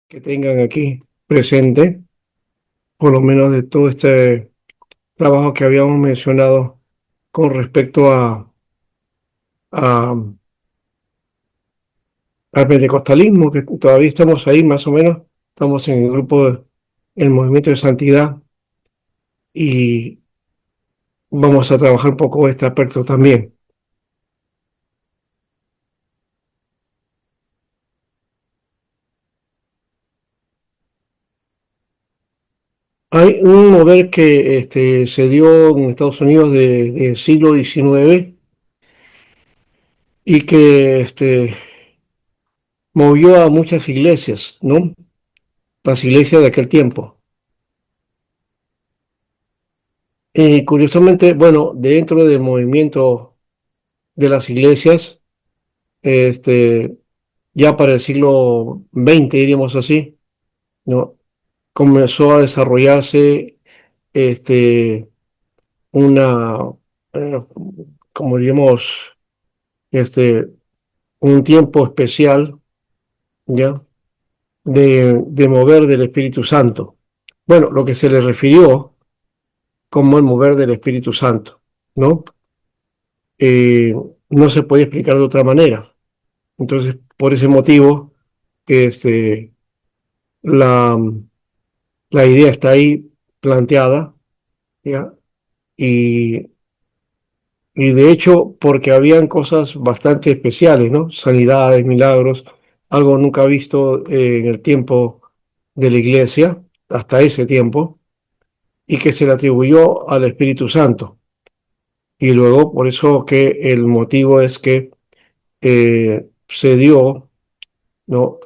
que tengan aquí presente, por lo menos de todo este trabajo que habíamos mencionado con respecto a- al pentecostalismo, que todavía estamos ahí más o menos, estamos en el grupo, el movimiento de santidad y vamos a trabajar un poco este aspecto también. Hay un mover que se dio en Estados Unidos de siglo XIX y que movió a muchas iglesias, ¿no? Las iglesias de aquel tiempo. Y curiosamente, bueno, dentro del movimiento de las iglesias, este, ya para el siglo XX, diríamos así, ¿no? Comenzó a desarrollarse este, una, eh, como diríamos, este, un tiempo especial, ¿ya? De mover del Espíritu Santo. Bueno, lo que se le refirió como el mover del Espíritu Santo, ¿no? Eh, no se puede explicar de otra manera. Entonces, por ese motivo, que la, la idea está ahí planteada, ¿ya? Y, y de hecho, porque habían cosas bastante especiales, ¿no? Sanidades, milagros, algo nunca visto en el tiempo de la iglesia, hasta ese tiempo, y que se le atribuyó al Espíritu Santo. Y luego, por eso que el motivo es que se dio, ¿no?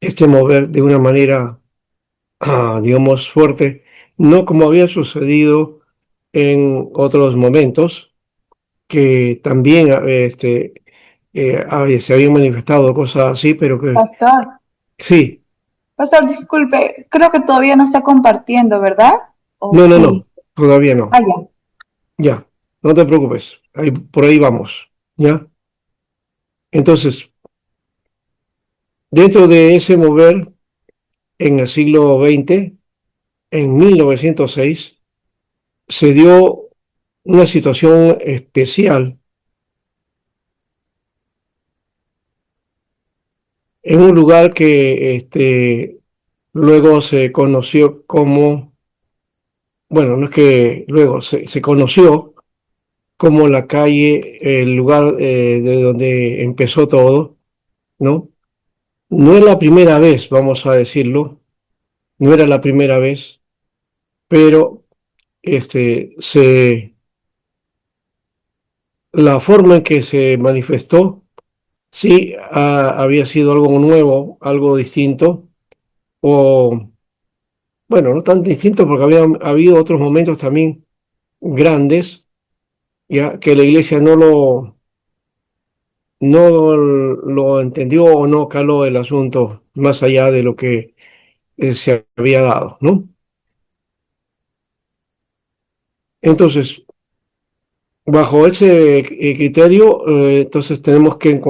Este mover de una manera digamos, fuerte, no como había sucedido en otros momentos, que también se habían manifestado cosas así, pero que Pastor, sí, pastor, disculpe, creo que todavía no está compartiendo, ¿verdad? ¿O no, no, sí? no, todavía no, Ah, ya. ya, no te preocupes, por ahí vamos, ¿ya? Entonces, dentro de ese mover en el siglo XX, en 1906, se dio una situación especial en un lugar que luego se conoció como, bueno, no es que luego se conoció como la calle, el lugar de donde empezó todo, ¿no? No es la primera vez, vamos a decirlo, no era la primera vez, pero la forma en que se manifestó, sí, había sido algo nuevo, algo distinto, o, bueno, no tan distinto porque había habido otros momentos también grandes, ya que la iglesia no lo entendió o no caló el asunto más allá de lo que se había dado, ¿no? Entonces, bajo ese criterio, entonces tenemos que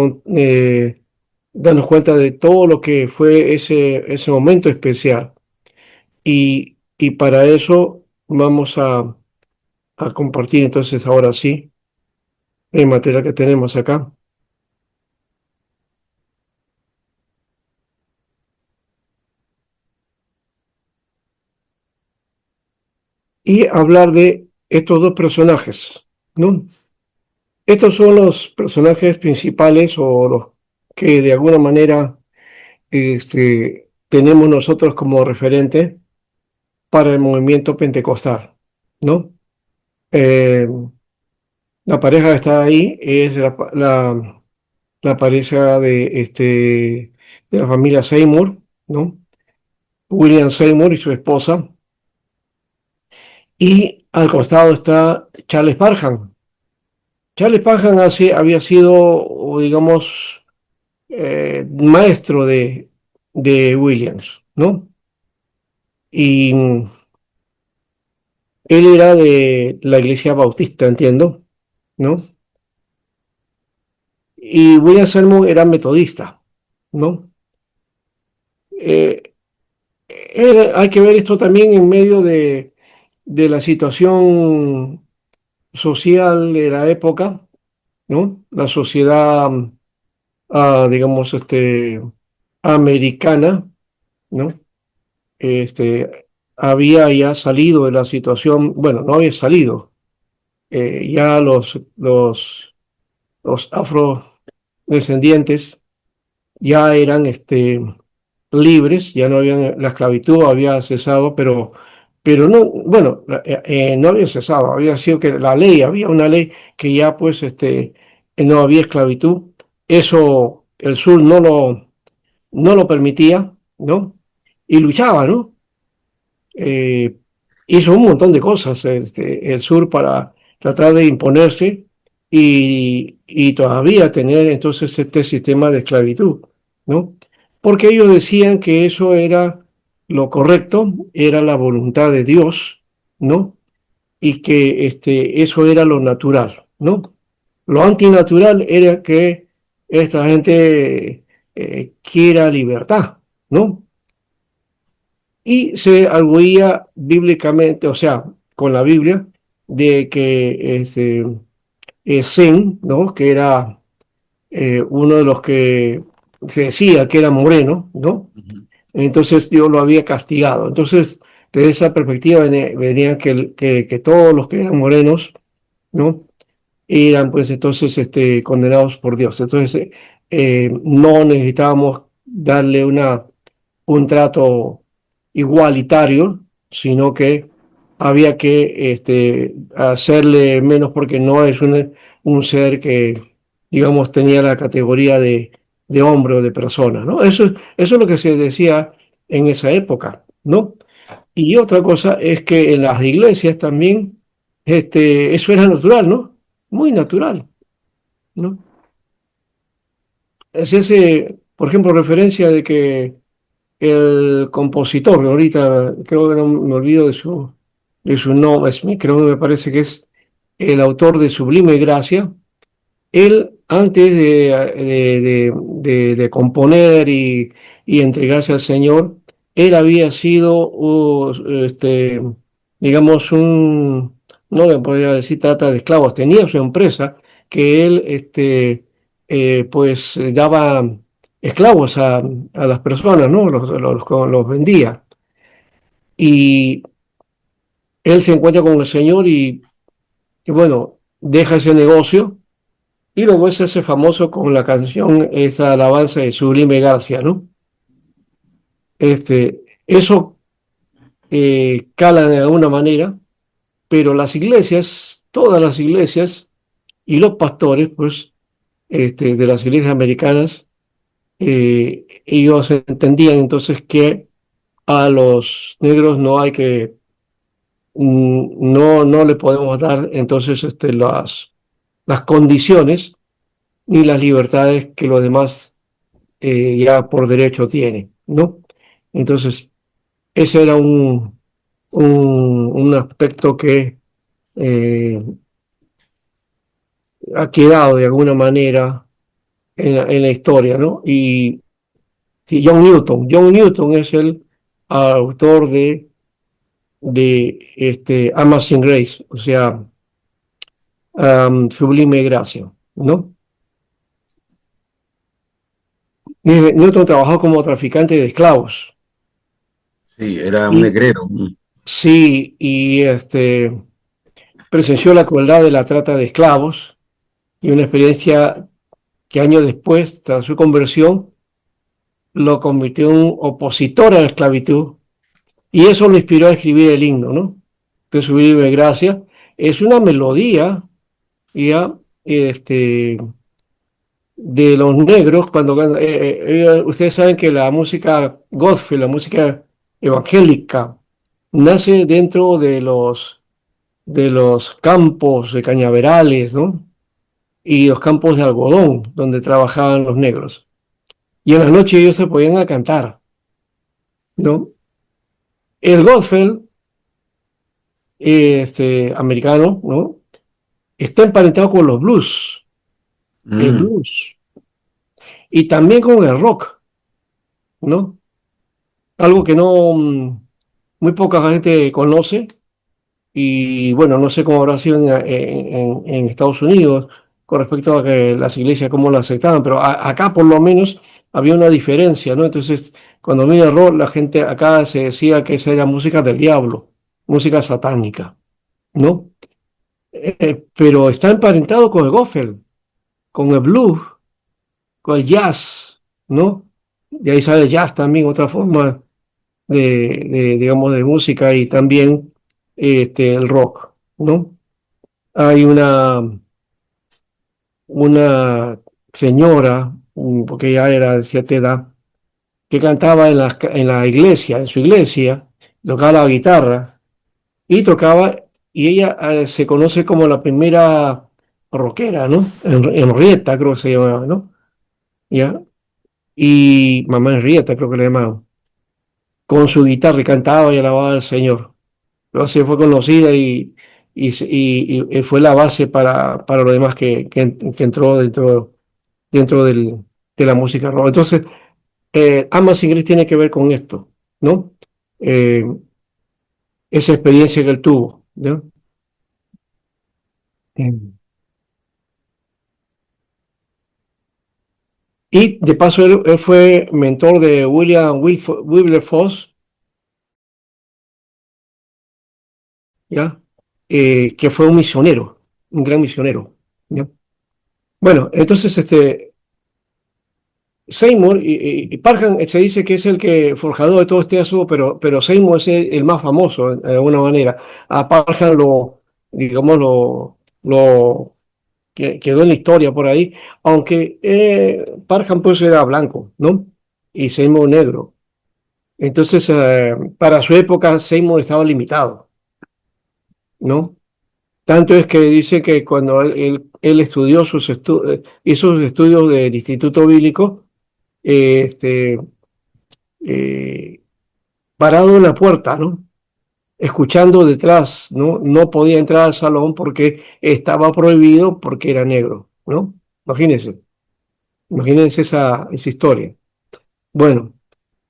darnos cuenta de todo lo que fue ese momento especial. Y para eso vamos a compartir entonces ahora sí el material que tenemos acá y hablar de estos dos personajes, ¿no? Estos son los personajes principales o los que de alguna manera tenemos nosotros como referente para el movimiento pentecostal, ¿no? Eh, la pareja que está ahí es la pareja de la familia Seymour, ¿no? William Seymour y su esposa. Y al costado está Charles Parham. Charles Parham había sido, o digamos, maestro de Williams, ¿no? Y él era de la iglesia bautista, entiendo, ¿no? Y William Seymour era metodista, ¿no? eh, hay que ver esto también en medio de la situación social de la época, ¿no? La sociedad, digamos, americana, ¿no? Había ya salido de la situación, bueno, no había salido, ya los afrodescendientes ya eran libres, ya no habían, la esclavitud había cesado, pero no, bueno, no había cesado, había sido que la ley, había una ley que ya pues no había esclavitud. Eso el sur no lo permitía, ¿no? Y luchaba, ¿no? eh, Hizo un montón de cosas el sur para tratar de imponerse y todavía tener entonces este sistema de esclavitud, ¿no? Porque ellos decían que eso era lo correcto, era la voluntad de Dios, ¿no? Y que eso era lo natural, ¿no? Lo antinatural era que esta gente quiera libertad, ¿no? Y se arguía bíblicamente, o sea, con la Biblia, de que Sem, ¿no? Que era uno de los que se decía que era moreno, ¿no? Ujú. Entonces Dios lo había castigado. Entonces, desde esa perspectiva venía que todos los que eran morenos, ¿no? Eran pues entonces condenados por Dios. Entonces, no necesitábamos darle un trato igualitario, sino que había que hacerle menos porque no es un ser que, digamos, tenía la categoría de hombre o de persona, ¿no? Eso es lo que se decía en esa época, ¿no? Y otra cosa es que en las iglesias también eso era natural, ¿no? Muy natural, ¿no? Se hace, por ejemplo, referencia de que el compositor, ahorita creo que no me olvido de su nombre, creo que me parece que es el autor de Sublime Gracia. Él, antes de componer y entregarse al Señor, él había sido, digamos, no le podría decir trata de esclavos, tenía su empresa que él, pues, daba esclavos a las personas, ¿no? Los vendía. Y él se encuentra con el Señor y bueno, deja ese negocio. Y luego se hace famoso con la canción, esa alabanza de Sublime Gracia, ¿no? Eso cala de alguna manera, pero las iglesias, todas las iglesias y los pastores, pues, de las iglesias americanas, ellos entendían entonces que a los negros no hay que, no le podemos dar entonces las condiciones ni las libertades que los demás ya por derecho tiene, ¿no? Entonces, ese era un aspecto que eh, ha quedado de alguna manera en la historia, ¿no? Y sí, John Newton es el autor de Amazing Grace, o sea, Sublime Gracia, ¿no? Newton trabajó como traficante de esclavos. Sí, era un Y negrero. sí, y presenció la crueldad de la trata de esclavos y una experiencia que años después, tras su conversión, lo convirtió en un opositor a la esclavitud y eso lo inspiró a escribir el himno, ¿no? De Sublime Gracia. Es una melodía ya de los negros ustedes saben que la música gospel, la música evangélica, nace dentro de los campos de cañaverales, ¿no? Y los campos de algodón donde trabajaban los negros. Y en la noche ellos se podían a cantar, ¿no? El gospel, americano, ¿no? Está emparentado con los blues, el Mm, blues, y también con el rock, ¿no? algo que no, muy poca gente conoce. Y bueno, no sé cómo habrá sido en Estados Unidos con respecto a que las iglesias cómo lo aceptaban, pero acá por lo menos había una diferencia, ¿no? Entonces, cuando vino el rock, la gente acá se decía que esa era música del diablo, música satánica, ¿no? Pero está emparentado con el gospel, con el blues, con el jazz, ¿no? De ahí sale el jazz también, otra forma digamos, de música y también el rock, ¿no? Hay una señora, porque ya era de cierta edad, que cantaba en la iglesia, en su iglesia, tocaba la guitarra y tocaba, y ella se conoce como la primera rockera, ¿no? Henrietta creo que se llamaba, ¿no? ¿Ya? Y mamá Henrietta creo que le llamaban, con su guitarra y cantaba y alababa al Señor. Luego se fue conocida y fue la base para lo demás que entró dentro de la música rock. Entonces, Amazing Grace tiene que ver con esto, ¿no? Eh, esa experiencia que él tuvo, ¿no? Mm. Y de paso, él fue mentor de William Wilberforce, ¿ya? Que fue un misionero, un gran misionero, ¿ya? Bueno, entonces, Seymour y Parham se dice que es el que forjador de todo este asunto, pero Seymour es el más famoso de alguna manera. A Parham digamos, quedó en la historia por ahí, aunque Parham pues era blanco, ¿no? Y Seymour negro. Entonces, para su época, Seymour estaba limitado, ¿no? Tanto es que dice que cuando él estudió hizo sus estudios del Instituto Bíblico, eh, este, eh, parado en la puerta, ¿no? Escuchando detrás, ¿no? No podía entrar al salón porque estaba prohibido porque era negro, ¿no? Imagínense, imagínense esa historia. Bueno,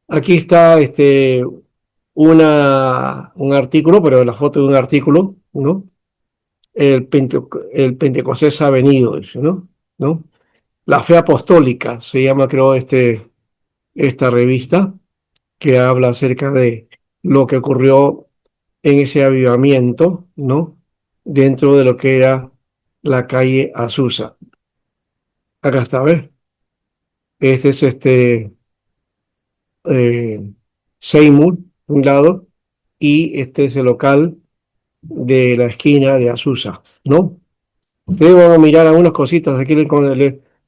aquí está un artículo, pero la foto de un artículo, ¿no? El Pentecostés ha venido, dice, ¿no? ¿No? La fe apostólica se llama, creo, esta revista que habla acerca de lo que ocurrió en ese avivamiento, ¿no? Dentro de lo que era la calle Azusa. Acá está, ¿ves? Este es eh, Seymour, un lado, y este es el local de la esquina de Azusa, ¿no? Ustedes van a mirar algunas cositas, aquí les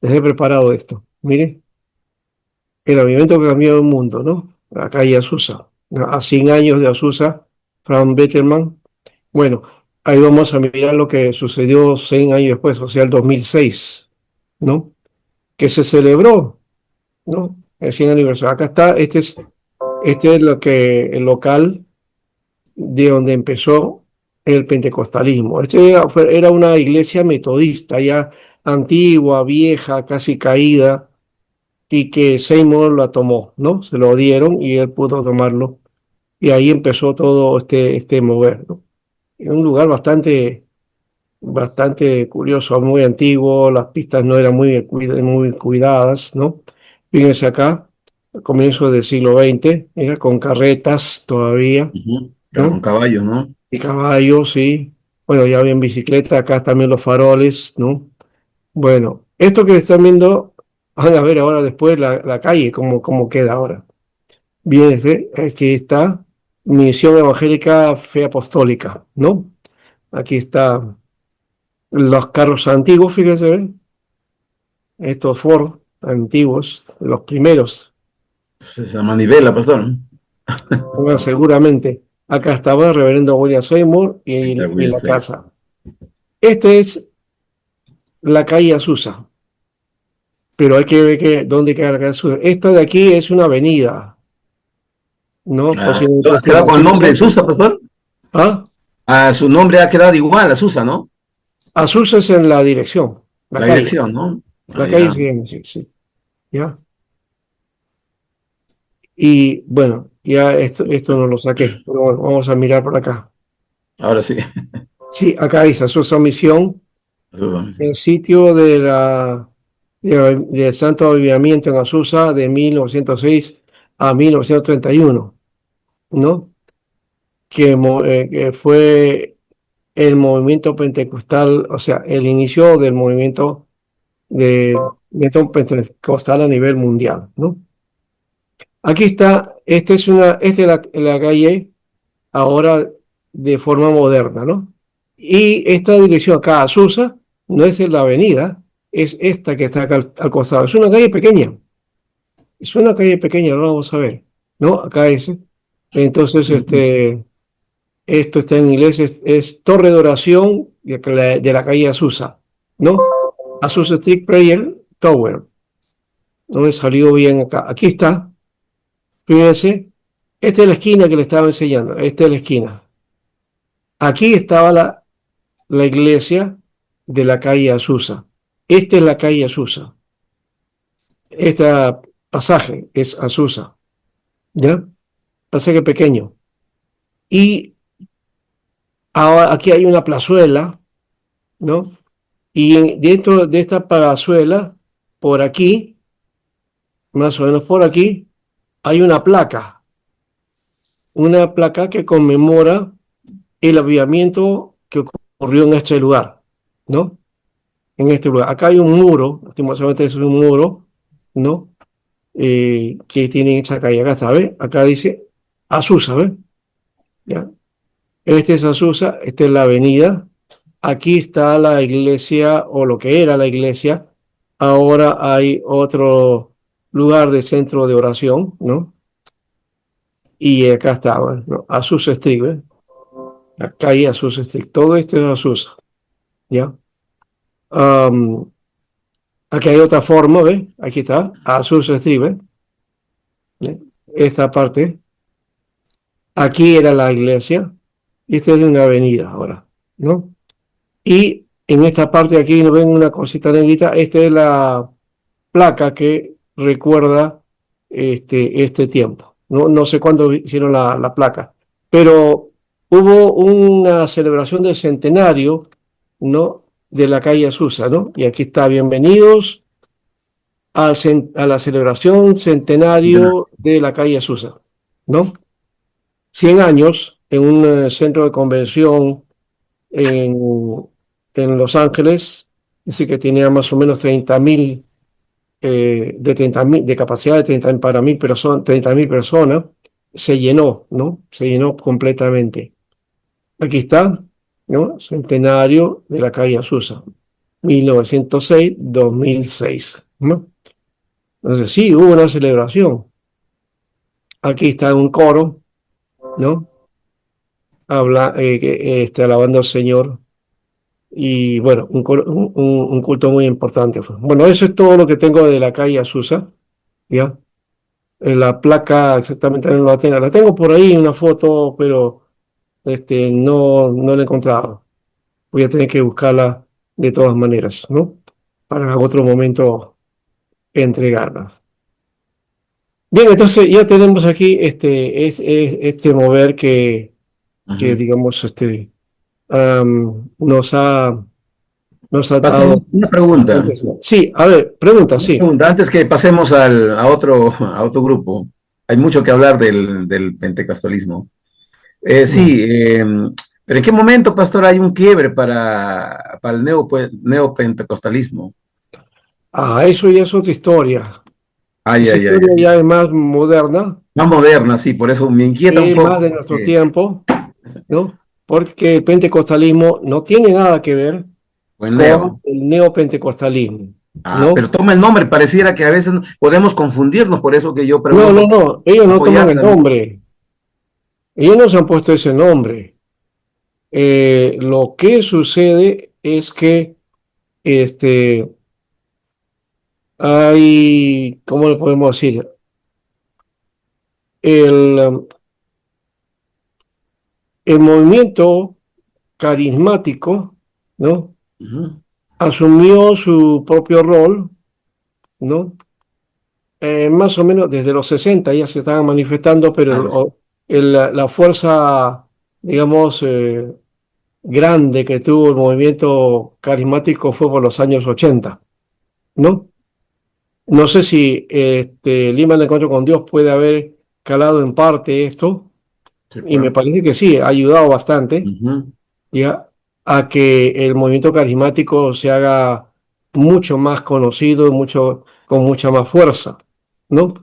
he preparado esto. Mire, el avivamiento que cambió el mundo, ¿no? La calle Azusa, a 100 años de Azusa, Frank Bettelman. Bueno, ahí vamos a mirar lo que sucedió 100 años después, o sea, el 2006, ¿no? Que se celebró, ¿no? El 100 aniversario. Acá está, este es el local de donde empezó el pentecostalismo. Era una iglesia metodista, ya antigua, vieja, casi caída, y que Seymour la tomó, ¿no? Se lo dieron y él pudo tomarlo. Y ahí empezó todo este mover, ¿no? En un lugar bastante curioso, muy antiguo, las pistas no eran muy cuidadas, ¿no? Fíjense acá, a comienzos del siglo XX, era con carretas todavía, Ujú. Claro, con ¿no? caballos, ¿no? Y caballos, sí. Bueno, ya había en bicicleta, acá también los faroles, ¿no? Bueno, esto que están viendo, van a ver ahora después la calle, cómo queda ahora. Bien, aquí está Misión Evangélica Fe Apostólica, ¿no? Aquí está los carros antiguos, fíjense, ¿ven? Estos Ford antiguos, los primeros, Se manivela, pastor, ¿no? bueno, seguramente. Acá estaba el reverendo William Seymour Ahí está y Will la Smith. casa. Esta es la calle Azusa, pero hay que ver dónde queda la calle Azusa. Esta de aquí es una avenida, ¿no? Ah, Posiblemente ¿ha esta es quedado con el nombre de Azusa. Susa, pastor? ¿Ah? Ah, su nombre ha quedado igual a Susa, ¿no? Azusa es en la dirección, la La calle. dirección, ¿no? Ah, La calle ya. se llama, sí, sí, ¿ya? Y bueno, ya esto no lo saqué, pero bueno, vamos a mirar por acá. Ahora sí. Sí, acá dice Azusa Misión, Esos son mis- el sitio del Santo Avivamiento en Azusa de 1906 a 1931, ¿no? Que fue el movimiento pentecostal, o sea, el inicio movimiento pentecostal a nivel mundial, ¿no? Aquí está, esta es la calle ahora de forma moderna, ¿no? Y esta dirección acá, Azusa, no es en la avenida, es esta que está acá al costado. Es una calle pequeña, lo vamos a ver, ¿no? Acá es. Entonces, esto está en inglés, es Torre de Oración de la calle Azusa, ¿no? Azusa Street Prayer Tower. No me salió bien acá. Aquí está, fíjense, esta es la esquina que le estaba enseñando, esta es la esquina. Aquí estaba la iglesia de la calle Azusa. Esta es la calle Azusa. Este pasaje es Azusa, ¿ya? Pasaje pequeño. Y ahora aquí hay una plazuela, ¿no? Y dentro de esta plazuela, por aquí, más o menos por aquí, hay una placa que conmemora el avivamiento que ocurrió en este lugar, ¿no? En este lugar. Acá hay un muro, lastimosamente es un muro, ¿no? Que tienen esa calle. Acá está, ¿ves? Acá dice Azusa, ¿ves? ¿Ya? Este es Azusa, esta es la avenida. Aquí está la iglesia, o lo que era la iglesia. Ahora hay otro lugar de centro de oración, ¿no? Y acá estaba, ¿no? Azusa Street, ¿ves? La calle Azusa Street. Todo esto es Azusa, ¿ya? Am, Aquí hay otra forma, ¿ves? Aquí está, Azusa Street, ¿ves? ¿Eh? Esta parte. Aquí era la iglesia. Y esta es una avenida ahora, ¿no? Y en esta parte de aquí nos ven una cosita negrita. Esta es la placa que recuerda este tiempo. No, no sé cuándo hicieron la placa, pero hubo una celebración del centenario, ¿no? De la calle Azusa, ¿no? Y aquí está, bienvenidos a la celebración centenario de la calle Azusa, ¿no? 100 años en un centro de convención en, en Los Ángeles, dice que tenía más o menos 30.000, de capacidad de 30 para 30.000 personas, se llenó, ¿no? Se llenó completamente. Aquí está, ¿no? Centenario de la calle Azusa, 1906-2006, ¿no? Entonces sí, hubo una celebración. Aquí está un coro, ¿no? Alabando al Señor. Y bueno, un culto muy importante fue. Bueno, eso es todo lo que tengo de la calle Azusa, ¿ya? La placa exactamente no la tengo. La tengo por ahí, una foto, pero no la he encontrado. Voy a tener que buscarla de todas maneras, ¿no? Para en otro momento entregarla. Bien, entonces ya tenemos aquí este mover que Ujú. digamos, nos ha Pastor, dado una pregunta. bastante. Sí, a ver, pregunta, Una sí. pregunta. Antes que pasemos a otro grupo, hay mucho que hablar del pentecostalismo. Mm. Sí, pero ¿en qué momento, pastor, hay un quiebre para el neopentecostalismo? Eso ya es otra historia. Ay, Esa ay, ay. historia ya es más moderna, Más moderna, sí, por eso me inquieta un es más poco, de nuestro porque tiempo, ¿no? Porque el pentecostalismo no tiene nada que ver fue con neo. el neopentecostalismo, Ah, ¿no? pero toma el nombre, pareciera que a veces podemos confundirnos, por eso que yo No, no, pregunto, no, ellos no toman el apoyar. nombre, ellos no se han puesto ese nombre. Lo que sucede es que este, ¿cómo le podemos decir? El, el movimiento carismático, ¿no? Ujú, Asumió su propio rol, ¿no? Más o menos desde los 60 ya se estaban manifestando, A pero los, la fuerza, digamos, grande que tuvo el movimiento carismático fue por los años 80, ¿no? No sé si Lima el Encuentro con Dios puede haber calado en parte esto, sí, y pues. me parece que sí, ha ayudado bastante Ujú. ya a que el movimiento carismático se haga mucho más conocido y con mucha más fuerza, ¿no?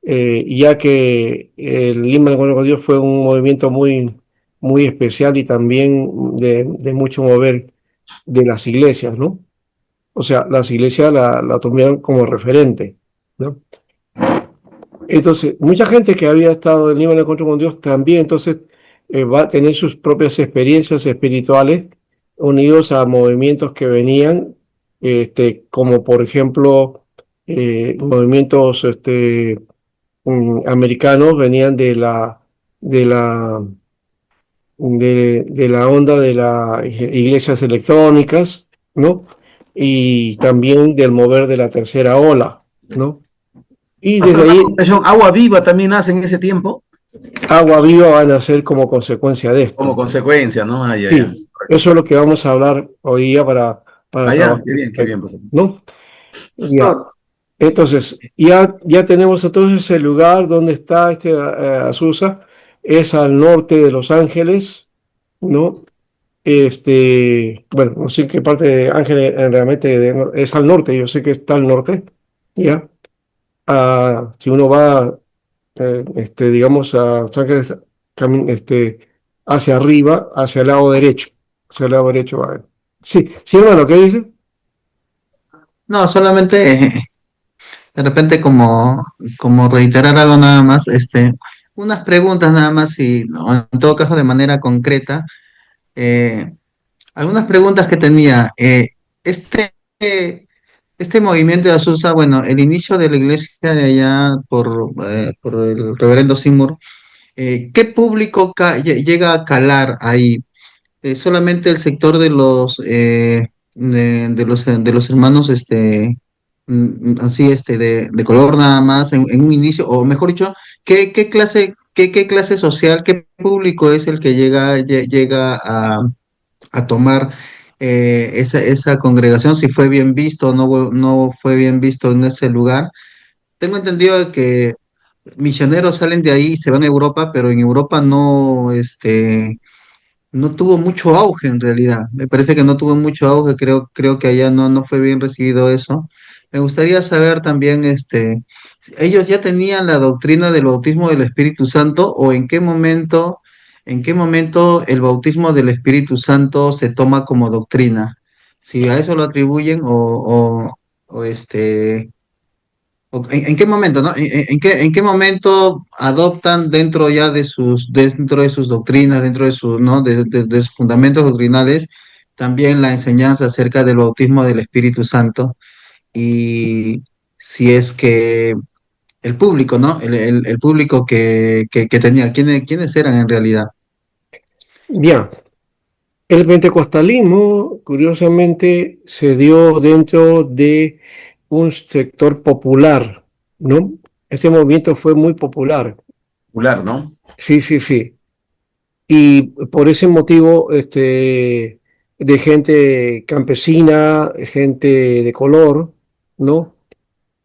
Ya que el Lima del Encuentro con Dios fue un movimiento muy especial y también de mucho mover de las iglesias, ¿no? O sea, las iglesias la tomaron como referente, ¿no? Entonces, mucha gente que había estado en Lima del Encuentro con Dios también, entonces, va a tener sus propias experiencias espirituales unidos a movimientos que venían, como por ejemplo, movimientos americanos venían de la onda de las iglesias electrónicas, ¿no? Y también del mover de la tercera ola, ¿no? Y desde Pastor, una ahí, confesión, Agua Viva también nace en ese tiempo agua viva van a ser como consecuencia de como esto. consecuencia, ¿no? Ah, ya, ya. Sí, eso es lo que vamos a hablar hoy día para Ah, ya, trabajar al qué bien, respecto, pastor. ¿no? Ya. Pastor, Entonces, ya tenemos entonces el lugar donde está Azusa, es al norte de Los Ángeles, ¿no? Bueno, no sé qué parte de Ángeles realmente es al norte, yo sé que está al norte, ¿ya? Si uno va, digamos, a Los Ángeles, hacia arriba, hacia el lado derecho va. Sí, sí, hermano, ¿qué dice? No, solamente de repente como reiterar algo nada más, unas preguntas nada más y no, en todo caso de manera concreta, eh, algunas preguntas que tenía. Este, eh, este movimiento de Azusa, bueno, el inicio de la iglesia de allá por el reverendo Seymour, ¿qué público llega a calar ahí? Solamente el sector de los hermanos así de color nada más en un inicio, o mejor dicho, qué clase social, qué público es el que llega a tomar esa congregación, si fue bien visto o no fue bien visto en ese lugar? Tengo entendido que misioneros salen de ahí y se van a Europa, pero en Europa no tuvo mucho auge en realidad. Me parece que no tuvo mucho auge, creo que allá no fue bien recibido eso. Me gustaría saber también, ¿ellos ya tenían la doctrina del bautismo del Espíritu Santo o en qué momento el bautismo del Espíritu Santo se toma como doctrina? Si a eso lo atribuyen ¿en qué momento, no? En qué momento adoptan dentro de sus doctrinas, dentro de sus, ¿no? De sus fundamentos doctrinales, también la enseñanza acerca del bautismo del Espíritu Santo? Y si es que el público, ¿no? El público que tenía, ¿quiénes eran en realidad? Bien, el pentecostalismo, curiosamente, se dio dentro de un sector popular, ¿no? Este movimiento fue muy popular. Popular, ¿no? Sí, sí, sí. Y por ese motivo, de gente campesina, gente de color, ¿no?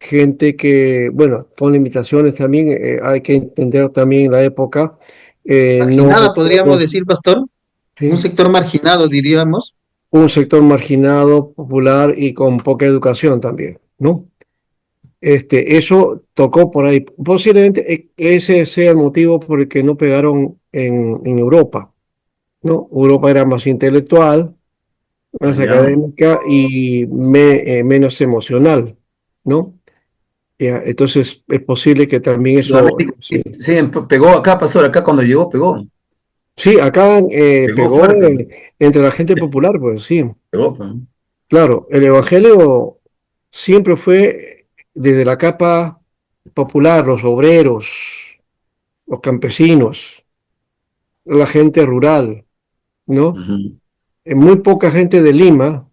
Gente que, bueno, con limitaciones también, hay que entender también la época, no Marginada, podríamos todos, decir, pastor, un ¿sí? sector marginado, diríamos. Un sector marginado, popular y con poca educación también, ¿no? Eso tocó por ahí. Posiblemente ese sea el motivo por el que no pegaron en Europa, ¿no? Europa era más intelectual, más Allá. académica y menos emocional, ¿no? Ya, entonces es posible que también eso, Sudamérica, sí. sí, pegó acá, pastor, acá cuando llegó, pegó. Sí, acá Pegó pegó fuerte, entre la gente popular, pues sí. pegó, pues. Claro, el Evangelio siempre fue desde la capa popular, los obreros, los campesinos, la gente rural, ¿no? Ujú. Muy poca gente de Lima,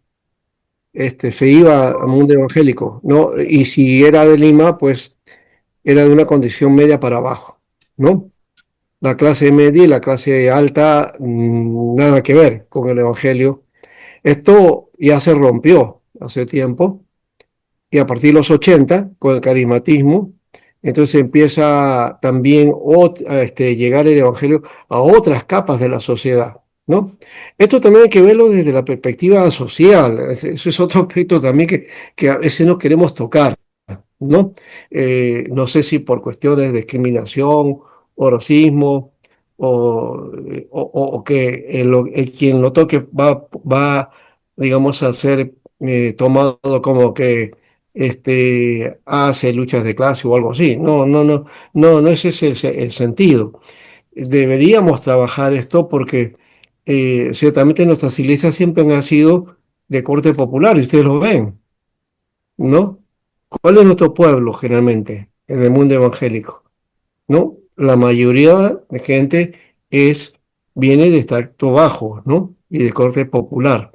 se iba al mundo evangélico, ¿no? Y si era de Lima, pues era de una condición media para abajo, ¿no? La clase media y la clase alta, nada que ver con el Evangelio. Esto ya se rompió hace tiempo y a partir de los 80 con el carismatismo, entonces empieza también a llegar el Evangelio a otras capas de la sociedad, ¿no? Esto también hay que verlo desde la perspectiva social. Eso es otro aspecto también que a veces no queremos tocar, ¿no? No sé si por cuestiones de discriminación o racismo o que quien lo toque va, digamos, a ser tomado como que hace luchas de clase o algo así. No, no, no, no, no es ese el sentido. Deberíamos trabajar esto porque ciertamente nuestras iglesias siempre han sido de corte popular y ustedes lo ven, ¿no? ¿Cuál es nuestro pueblo generalmente en el mundo evangélico? ¿No? La mayoría de gente viene de extracto bajo, ¿no? Y de corte popular.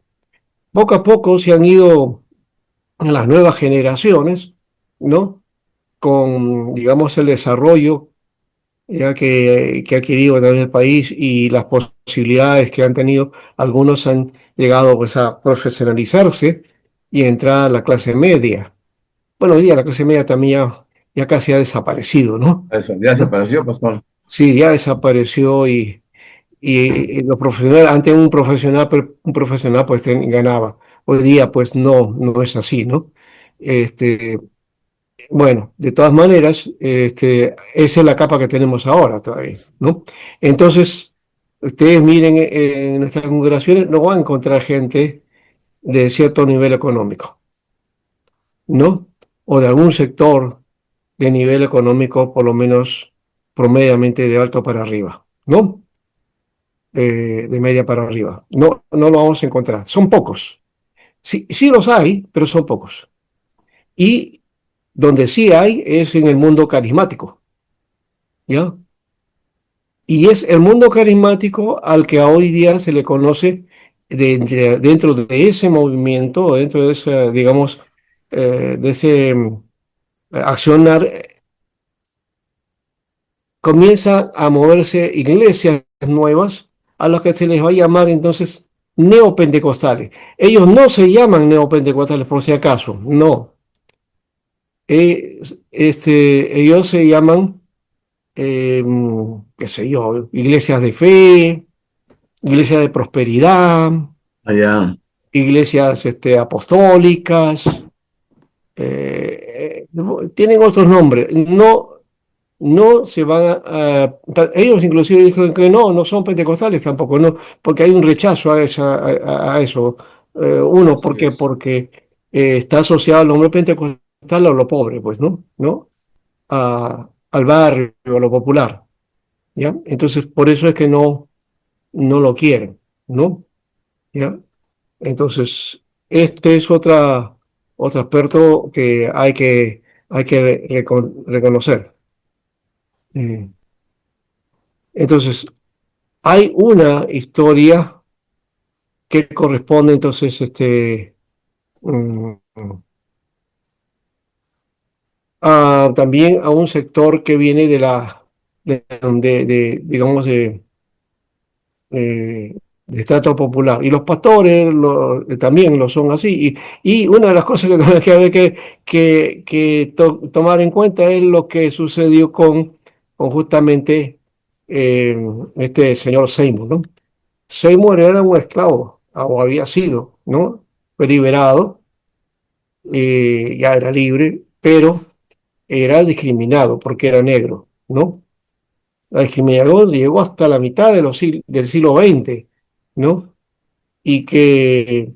Poco a poco se han ido las nuevas generaciones, ¿no? Con, digamos, el desarrollo ya que ha adquirido también el país y las posibilidades que han tenido, algunos han llegado pues, a profesionalizarse y entrar a la clase media. Bueno, hoy día la clase media también ya casi ha desaparecido, ¿no? Eso, ya desapareció, pastor. Sí, ya desapareció y los profesionales, antes un profesional pues ganaba. Hoy día pues no es así, ¿no? Este, bueno, de todas maneras, esa es la capa que tenemos ahora todavía, ¿no? Entonces, ustedes miren en nuestras congregaciones, no van a encontrar gente de cierto nivel económico, ¿no? O de algún sector de nivel económico, por lo menos promediamente de alto para arriba, ¿no? De media para arriba. No lo vamos a encontrar. Son pocos. Sí, sí los hay, pero son pocos. Y donde sí hay es en el mundo carismático, ¿ya? Y es el mundo carismático al que hoy día se le conoce dentro de ese movimiento, dentro de ese, digamos, de ese accionar, comienzan a moverse iglesias nuevas a las que se les va a llamar entonces neopentecostales. Ellos no se llaman neopentecostales por si acaso, no. Ellos se llaman, qué sé yo, iglesias de fe, iglesias de prosperidad, Allá. iglesias apostólicas, tienen otros nombres. No se van ellos inclusive dijeron que no son pentecostales tampoco, no, porque hay un rechazo a eso. Uno, Así es. porque está asociado al nombre pentecostal a lo pobre, pues, ¿no? Al barrio, a lo popular, ¿ya? Entonces, por eso es que no lo quieren, ¿no? ¿Ya? Entonces, este es otro aspecto que hay que reconocer. Eh, entonces, hay una historia que corresponde entonces mm, también a un sector que viene digamos, de estrato popular. Y los pastores también lo son así. Y una de las cosas que también hay que tomar en cuenta es lo que sucedió con justamente eh, este señor Seymour, ¿no? Seymour era un esclavo, o había sido, ¿no? Fue liberado, ya era libre, pero era discriminado porque era negro, ¿no? La discriminación llegó hasta la mitad del siglo XX, ¿no? Y que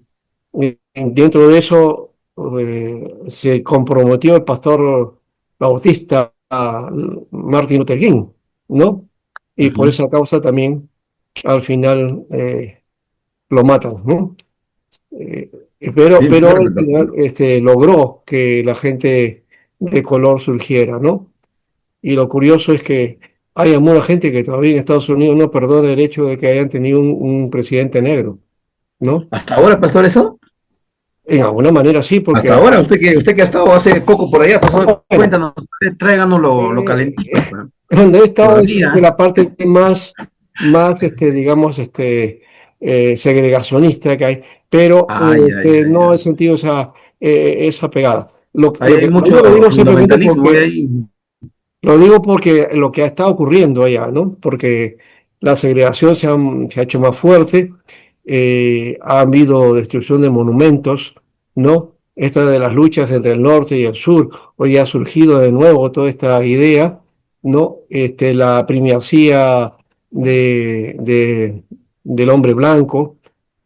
dentro de eso se comprometió el pastor bautista Martin Luther King, ¿no? Y por Ujú. esa causa también al final lo matan, ¿no? Eh, pero, Bien pero fuerte, al final pastor. logró que la gente de color surgiera, ¿no? Y lo curioso es que hay alguna gente que todavía en Estados Unidos no perdona el hecho de que hayan tenido un presidente negro, ¿no? ¿Hasta ahora, pastor, eso? En alguna manera sí, porque Hasta ahora, usted que ha estado hace poco por allá, pasado, bueno, cuéntanos, tráiganos lo calentito, eh, pues. donde he estado es de Todavía. la parte más digamos, segregacionista que hay, pero Ay, ay, ay, no he ay. sentido esa pegada. Ahí hay Yo lo mucho digo simplemente fundamentalismo, porque ahí. lo digo porque lo que ha estado ocurriendo allá, ¿no? Porque la segregación se ha hecho más fuerte, ha habido destrucción de monumentos, ¿no? Esta de las luchas entre el norte y el sur, hoy ha surgido de nuevo toda esta idea, ¿no? La primacía del hombre blanco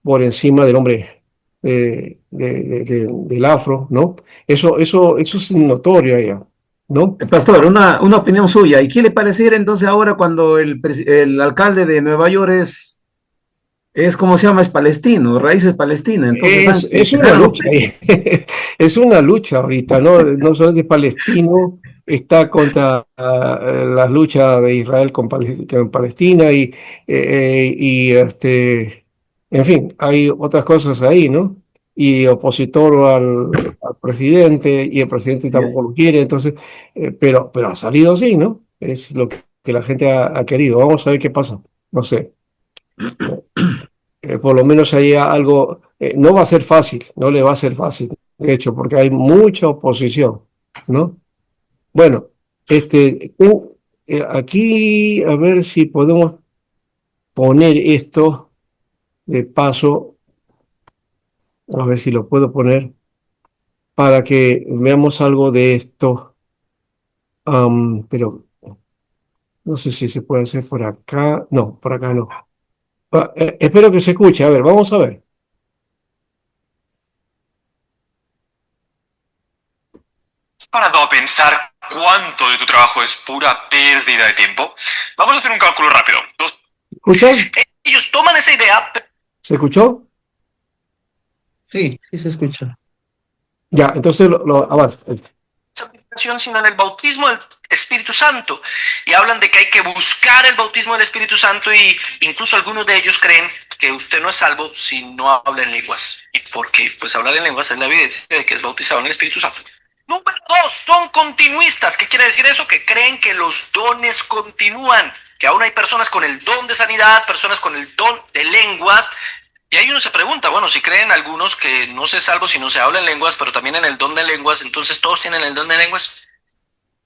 por encima del hombre del afro, ¿no? Eso es notorio allá, ¿no? Pastor, una opinión suya. ¿Y qué le pareciera entonces ahora cuando el alcalde de Nueva York ¿cómo se llama? Es palestino, raíces palestinas? Entonces van como Es que una jalan los lucha, pelos. es una lucha ahorita, ¿no? No solamente palestino está contra la lucha de Israel con Palestina en fin, hay otras cosas ahí, ¿no? Y opositor al presidente y el presidente tampoco Yes. lo quiere, entonces, pero ha salido así, ¿no? Es lo que la gente ha querido. Vamos a ver qué pasa, no sé. Por lo menos ahí algo, no va a ser fácil, no le va a ser fácil, de hecho, porque hay mucha oposición, ¿no? Bueno, aquí a ver si podemos poner esto de paso, a ver si lo puedo poner para que veamos algo de esto. Pero no sé si se puede hacer por acá, no, por acá no. Espero que se escuche, a ver, vamos a ver. ¿Has parado a pensar cuánto de tu trabajo es pura pérdida de tiempo? Vamos a hacer un cálculo rápido. ¿Escuchan? Ellos toman esa idea, ¿Se escuchó? Sí, sí se escucha. Ya, entonces avanza. sino en el bautismo del Espíritu Santo. Y hablan de que hay que buscar el bautismo del Espíritu Santo y incluso algunos de ellos creen que usted no es salvo si no habla en lenguas. Y porque pues hablar en lenguas es la evidencia de que es bautizado en el Espíritu Santo. Número 2, son continuistas. ¿Qué quiere decir eso? Que creen que los dones continúan, que aún hay personas con el don de sanidad, personas con el don de lenguas. Y ahí uno se pregunta, bueno, si creen algunos que no se salvo si no se habla en lenguas, pero también en el don de lenguas, entonces todos tienen el don de lenguas.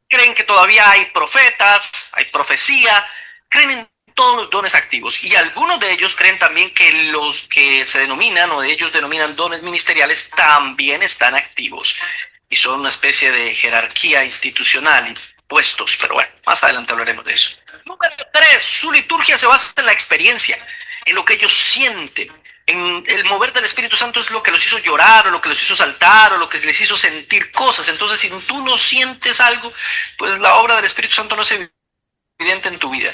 Creen que todavía hay profetas, hay profecía, creen en todos los dones activos. Y algunos de ellos creen también que los que se denominan o de ellos denominan dones ministeriales también están activos. Y son una especie de jerarquía institucional y puestos, pero bueno, más adelante hablaremos de eso. Número 3, su liturgia se basa en la experiencia, en lo que ellos sienten. En el mover del Espíritu Santo es lo que los hizo llorar, o lo que los hizo saltar, o lo que les hizo sentir cosas. Entonces, si tú no sientes algo, pues la obra del Espíritu Santo no es evidente en tu vida.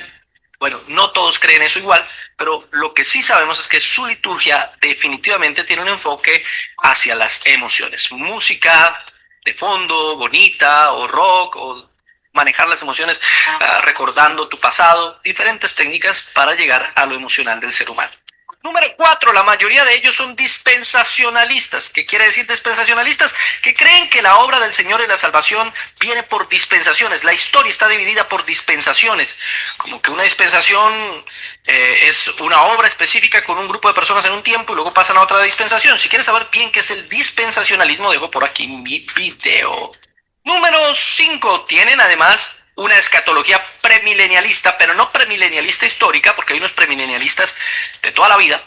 Bueno, no todos creen eso igual, pero lo que sí sabemos es que su liturgia definitivamente tiene un enfoque hacia las emociones. Música de fondo, bonita, o rock, o manejar las emociones recordando tu pasado, diferentes técnicas para llegar a lo emocional del ser humano. Número 4, la mayoría de ellos son dispensacionalistas. ¿Qué quiere decir dispensacionalistas? Que creen que la obra del Señor y la salvación viene por dispensaciones. La historia está dividida por dispensaciones. Como que una dispensación es una obra específica con un grupo de personas en un tiempo y luego pasan a otra dispensación. Si quieres saber bien qué es el dispensacionalismo, dejo por aquí mi video. Número 5, tienen además una escatología premilenialista, pero no premilenialista histórica, porque hay unos premilenialistas de toda la vida,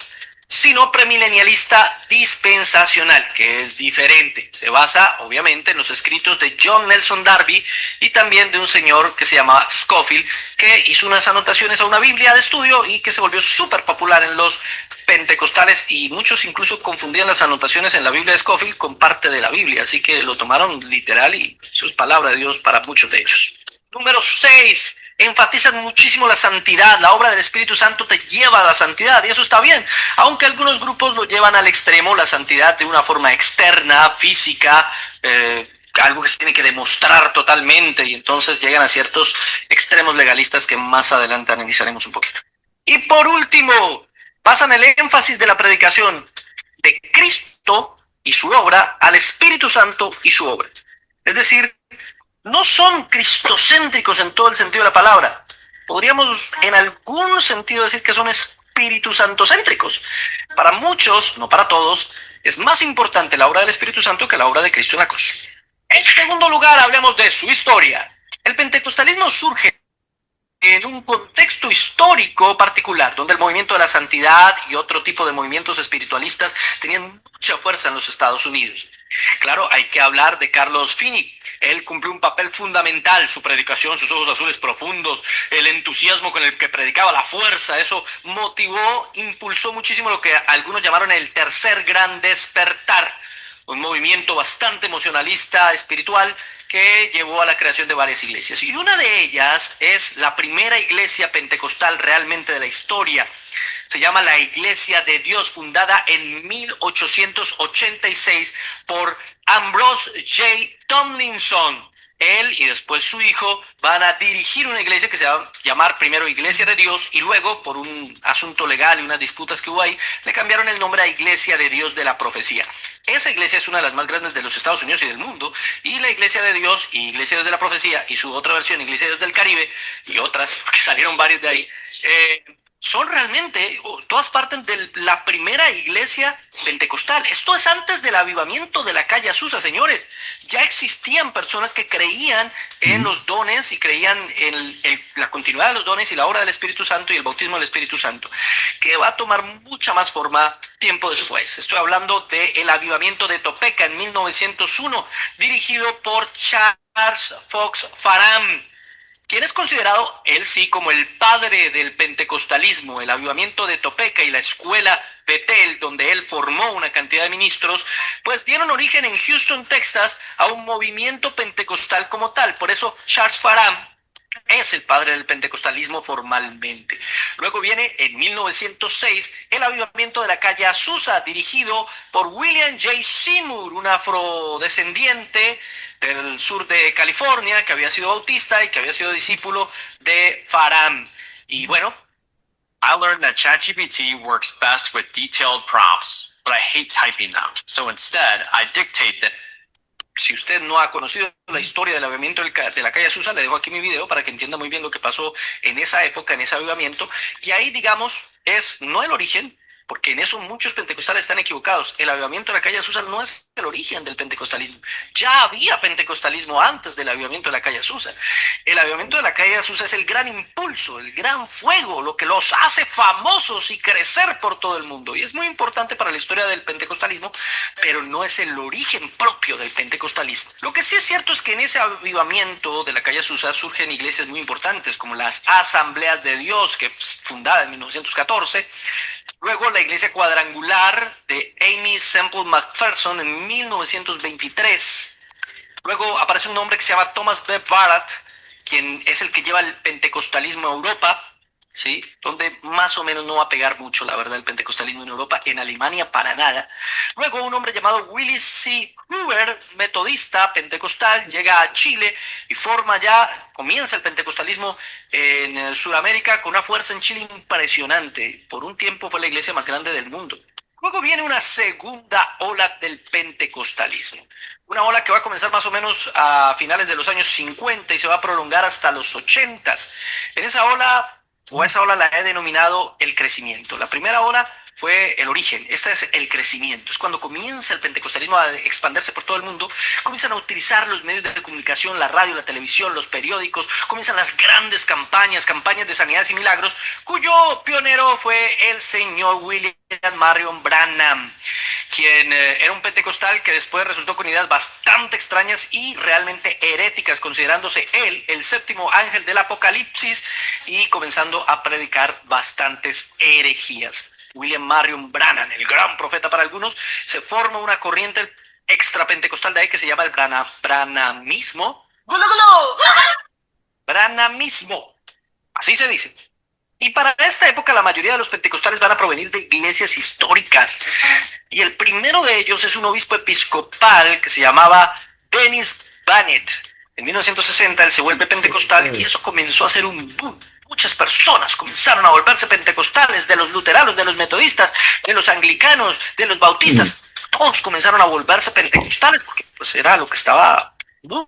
sino premilenialista dispensacional, que es diferente. Se basa, obviamente, en los escritos de John Nelson Darby y también de un señor que se llama Scofield, que hizo unas anotaciones a una Biblia de estudio y que se volvió súper popular en los pentecostales, y muchos incluso confundían las anotaciones en la Biblia de Scofield con parte de la Biblia, así que lo tomaron literal y eso es palabra de Dios para muchos de ellos. Número 6, enfatizan muchísimo la santidad. La obra del Espíritu Santo te lleva a la santidad y eso está bien, aunque algunos grupos lo llevan al extremo, la santidad de una forma externa, física, algo que se tiene que demostrar totalmente, y entonces llegan a ciertos extremos legalistas que más adelante analizaremos un poquito. Y por último, basan el énfasis de la predicación de Cristo y su obra al Espíritu Santo y su obra. Es decir, no son cristocéntricos en todo el sentido de la palabra. Podríamos en algún sentido decir que son Espíritu Santo-céntricos. Para muchos, no para todos, es más importante la obra del Espíritu Santo que la obra de Cristo en la cruz. En segundo lugar, hablemos de su historia. El pentecostalismo surge en un contexto histórico particular, donde el movimiento de la santidad y otro tipo de movimientos espiritualistas tenían mucha fuerza en los Estados Unidos. Claro, hay que hablar de Carlos Finney. Él cumplió un papel fundamental, su predicación, sus ojos azules profundos, el entusiasmo con el que predicaba, la fuerza, eso motivó, impulsó muchísimo lo que algunos llamaron el tercer gran despertar, un movimiento bastante emocionalista, espiritual, que llevó a la creación de varias iglesias. Y una de ellas es la primera iglesia pentecostal realmente de la historia. Se llama la Iglesia de Dios, fundada en 1886 por Ambrose J. Tomlinson. Él y después su hijo van a dirigir una iglesia que se va a llamar primero Iglesia de Dios y luego, por un asunto legal y unas disputas que hubo ahí, le cambiaron el nombre a Iglesia de Dios de la Profecía. Esa iglesia es una de las más grandes de los Estados Unidos y del mundo, y la Iglesia de Dios y Iglesia de Dios de la Profecía y su otra versión, Iglesia de Dios del Caribe, y otras, porque salieron varios de ahí, son realmente, todas parten de la primera iglesia pentecostal. Esto es antes del avivamiento de la calle Azusa, señores. Ya existían personas que creían en los dones y creían en la continuidad de los dones y la obra del Espíritu Santo y el bautismo del Espíritu Santo, que va a tomar mucha más forma tiempo después. Estoy hablando del avivamiento de Topeka en 1901, dirigido por Charles Fox Parham, quien es considerado, él sí, como el padre del pentecostalismo. El avivamiento de Topeka y la escuela Bethel, donde él formó una cantidad de ministros, pues dieron origen en Houston, Texas, a un movimiento pentecostal como tal. Por eso Charles Parham es el padre del pentecostalismo formalmente. Luego viene en 1906 el avivamiento de la calle Azusa, dirigido por William J. Seymour, un afrodescendiente del sur de California que había sido bautista y que había sido discípulo de Parham. Y bueno, I learned that ChatGPT works best with detailed prompts, but I hate typing them. So instead, I dictate them. si usted no ha conocido la historia del avivamiento de la calle Azusa, le dejo aquí mi video para que entienda muy bien lo que pasó en esa época, en ese avivamiento. Y ahí, digamos, es no el origen, porque en eso muchos pentecostales están equivocados. El avivamiento de la calle Azusa no es el origen del pentecostalismo. Ya había pentecostalismo antes del avivamiento de la calle Azusa. El avivamiento de la calle Azusa es el gran impulso, el gran fuego, lo que los hace famosos y crecer por todo el mundo. Y es muy importante para la historia del pentecostalismo, pero no es el origen propio del pentecostalismo. Lo que sí es cierto es que en ese avivamiento de la calle Azusa surgen iglesias muy importantes, como las Asambleas de Dios, que es fundada en 1914, luego la iglesia cuadrangular de Amy Semple McPherson en 1923. Luego aparece un hombre que se llama Thomas B. Barrett, quien es el que lleva el pentecostalismo a Europa, ¿sí? Donde más o menos no va a pegar mucho, la verdad, el pentecostalismo en Europa. En Alemania, para nada. Luego un hombre llamado Willis C. Huber, metodista pentecostal, llega a Chile y comienza el pentecostalismo en Sudamérica con una fuerza en Chile impresionante. Por un tiempo fue la iglesia más grande del mundo. Luego viene una segunda ola del pentecostalismo. Una ola que va a comenzar más o menos a finales de los años 50 y se va a prolongar hasta los 80. En esa ola, o a esa ola la he denominado el crecimiento. La primera ola fue el origen, esta es el crecimiento. Es cuando comienza el pentecostalismo a expandirse por todo el mundo, comienzan a utilizar los medios de comunicación, la radio, la televisión, los periódicos, comienzan las grandes campañas de sanidades y milagros, cuyo pionero fue el señor William Marion Branham, quien era un pentecostal que después resultó con ideas bastante extrañas y realmente heréticas, considerándose él el séptimo ángel del Apocalipsis y comenzando a predicar bastantes herejías. William Marion Branham, el gran profeta para algunos, se forma una corriente extrapentecostal de ahí que se llama el branhamismo. Branhamismo, así se dice. Y para esta época la mayoría de los pentecostales van a provenir de iglesias históricas. Y el primero de ellos es un obispo episcopal que se llamaba Dennis Bannett. En 1960 él se vuelve pentecostal y eso comenzó a ser un boom. Muchas personas comenzaron a volverse pentecostales, de los luteranos, de los metodistas, de los anglicanos, de los bautistas. todos comenzaron a volverse pentecostales, porque pues era lo que estaba, ¿no?